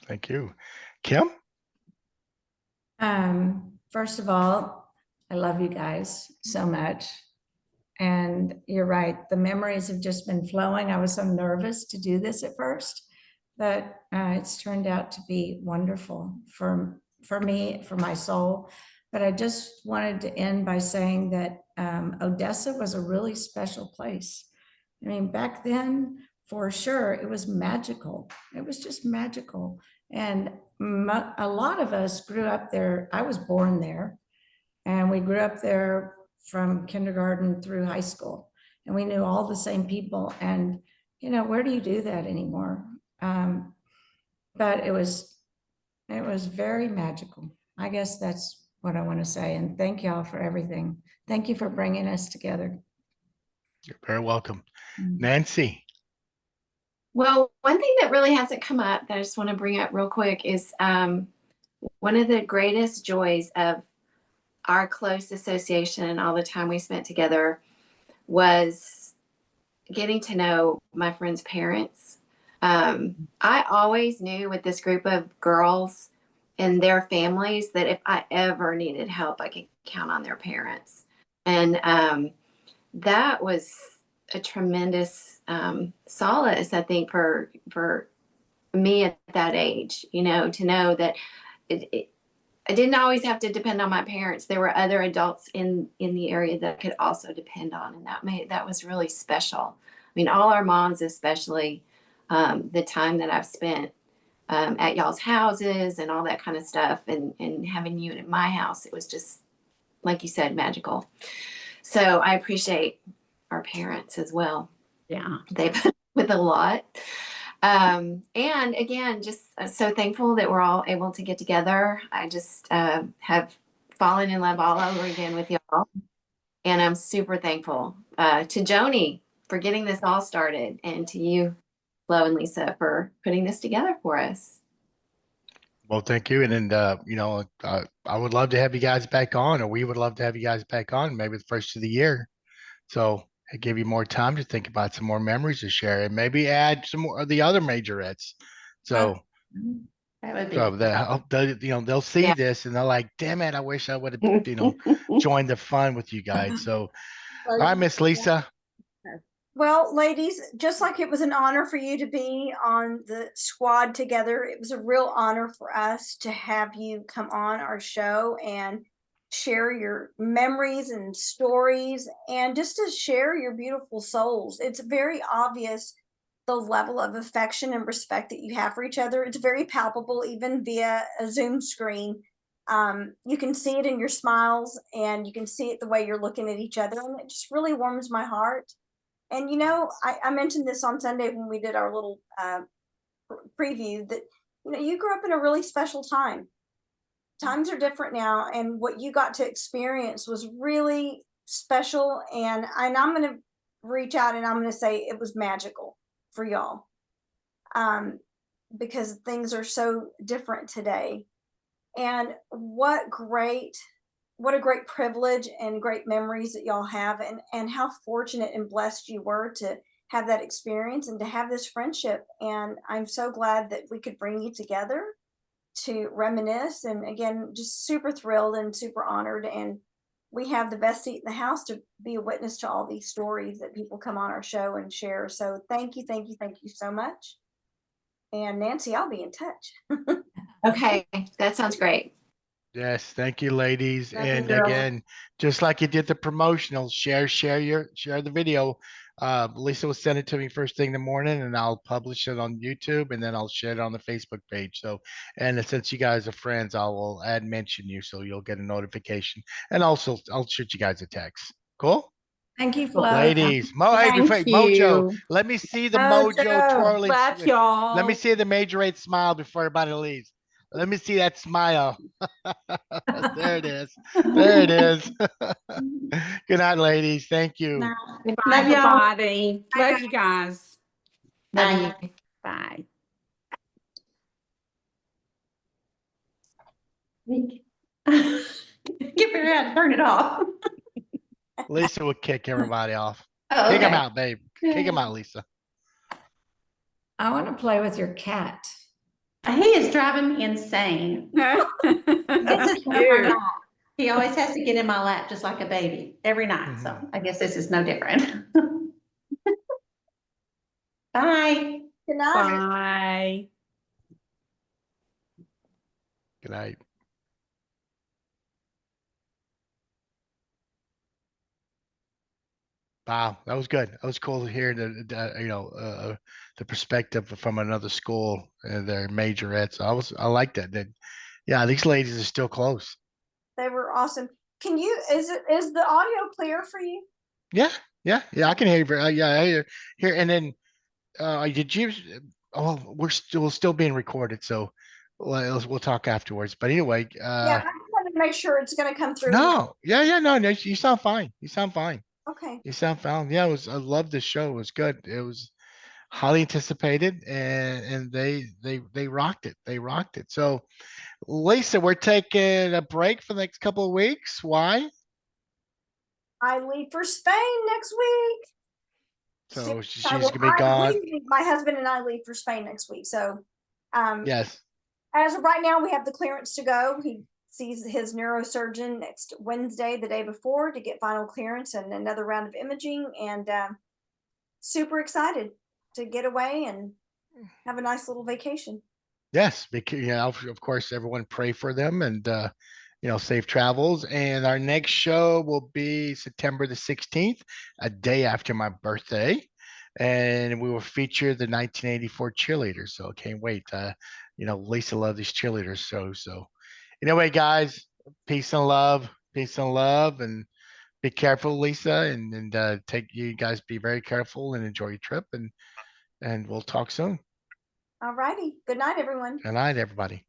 Thank you. Kim? First of all, I love you guys so much. And you're right, the memories have just been flowing. I was so nervous to do this at first, but it's turned out to be wonderful for me, for my soul. But I just wanted to end by saying that Odessa was a really special place. I mean, back then, for sure, it was magical. It was just magical. And a lot of us grew up there. I was born there, and we grew up there from kindergarten through high school, and we knew all the same people. And, you know, where do you do that anymore? But it was very magical. I guess that's what I want to say. And thank y'all for everything. Thank you for bringing us together. You're very welcome. Nancy? Well, one thing that really hasn't come up that I just want to bring up real quick is one of the greatest joys of our close association and all the time we spent together was getting to know my friends' parents. I always knew with this group of girls and their families that if I ever needed help, I could count on their parents. And that was a tremendous solace, I think, for me at that age, you know, to know that I didn't always have to depend on my parents. There were other adults in the area that I could also depend on, and that was really special. I mean, all our moms, especially the time that I've spent at y'all's houses and all that kind of stuff, and having you at my house, it was just, like you said, magical. So I appreciate our parents as well. Yeah, they put up with a lot. And again, just so thankful that we're all able to get together. I just have fallen in love all over again with y'all. And I'm super thankful to Joni for getting this all started, and to you, Flo and Lisa, for putting this together for us. Well, thank you. And then, you know, I would love to have you guys back on, or we would love to have you guys back on, maybe the first of the year. So it give you more time to think about some more memories to share, and maybe add some more of the other majorettes. So, That would be. so that you know, they'll see this and they're like, "Damn it! I wish I would have, you know, joined the fun with you guys." So, all right, Miss Lisa. Well, ladies, just like it was an honor for you to be on the squad together, it was a real honor for us to have you come on our show and share your memories and stories, and just to share your beautiful souls. It's very obvious the level of affection and respect that you have for each other. It's very palpable, even via a Zoom screen. You can see it in your smiles, and you can see it the way you're looking at each other, and it just really warms my heart. And, you know, I mentioned this on Sunday when we did our little preview, that, you know, you grew up in a really special time. Times are different now, and what you got to experience was really special. And I'm going to reach out and I'm going to say it was magical for y'all, because things are so different today. And what a great privilege and great memories that y'all have, and how fortunate and blessed you were to have that experience and to have this friendship. And I'm so glad that we could bring you together to reminisce. And again, just super thrilled and super honored. And we have the best seat in the house to be a witness to all these stories that people come on our show and share. So thank you so much. And Nancy, I'll be in touch. Okay, that sounds great. Yes, thank you, ladies. Thank you, And girls. again, just like you did the promotional, share the video. Lisa will send it to me first thing in the morning, and I'll publish it on YouTube, and then I'll share it on the Facebook page. So, and since you guys are friends, I will mention you, so you'll get a notification. And also, I'll shoot you guys a text. Cool? Thank you, Flo. Ladies, Thank Mojo, you. let me see the Mojo. Mojo twirling. Love y'all. Let me see the majorette smile before everybody leaves. Let me see that smile. There it is. There it is. Good night, ladies. Thank you. Bye, Love y'all. everybody. Love you guys. Love you. Bye. Get figure out to turn it off. Lisa would kick everybody off. Oh, Kick them okay. out, babe. Kick them out, Lisa. I want to play with your cat. He is driving me insane. This is Cute. He always has to get in my lap just like a baby every night. So I guess this is no different. Bye. Good night. Bye. Good night. Wow, that was good. That was cool to hear the perspective from another school and their majorettes. I like that. Yeah, these ladies are still close. They were awesome. Is the audio clear for you? Yeah, I can hear you. Yeah, I hear. And then, did you? Oh, we're still being recorded, so we'll talk afterwards. But anyway, Yeah, I just wanted to make sure it's going to come through. no, no, you sound fine. You sound fine. Okay. You sound fine. Yeah, I loved the show. It was good. It was highly anticipated, and they rocked it. They rocked it. So, Lisa, we're taking a break for the next couple of weeks. Why? I leave for Spain next week. So she's gonna be gone. My husband and I leave for Spain next week. So, Yes. as of right now, we have the clearance to go. He sees his neurosurgeon next Wednesday, the day before, to get final clearance and another round of imaging. And super excited to get away and have a nice little vacation. Yes, because of course, everyone pray for them and safe travels. And our next show will be September the 16th, a day after my birthday, and we will feature the 1984 cheerleaders. So I can't wait. Lisa loved these cheerleaders. So anyway, guys, peace and love, and be careful, Lisa, and take you guys be very careful and enjoy your trip, and we'll talk soon. All righty. Good night, everyone. Good night, everybody.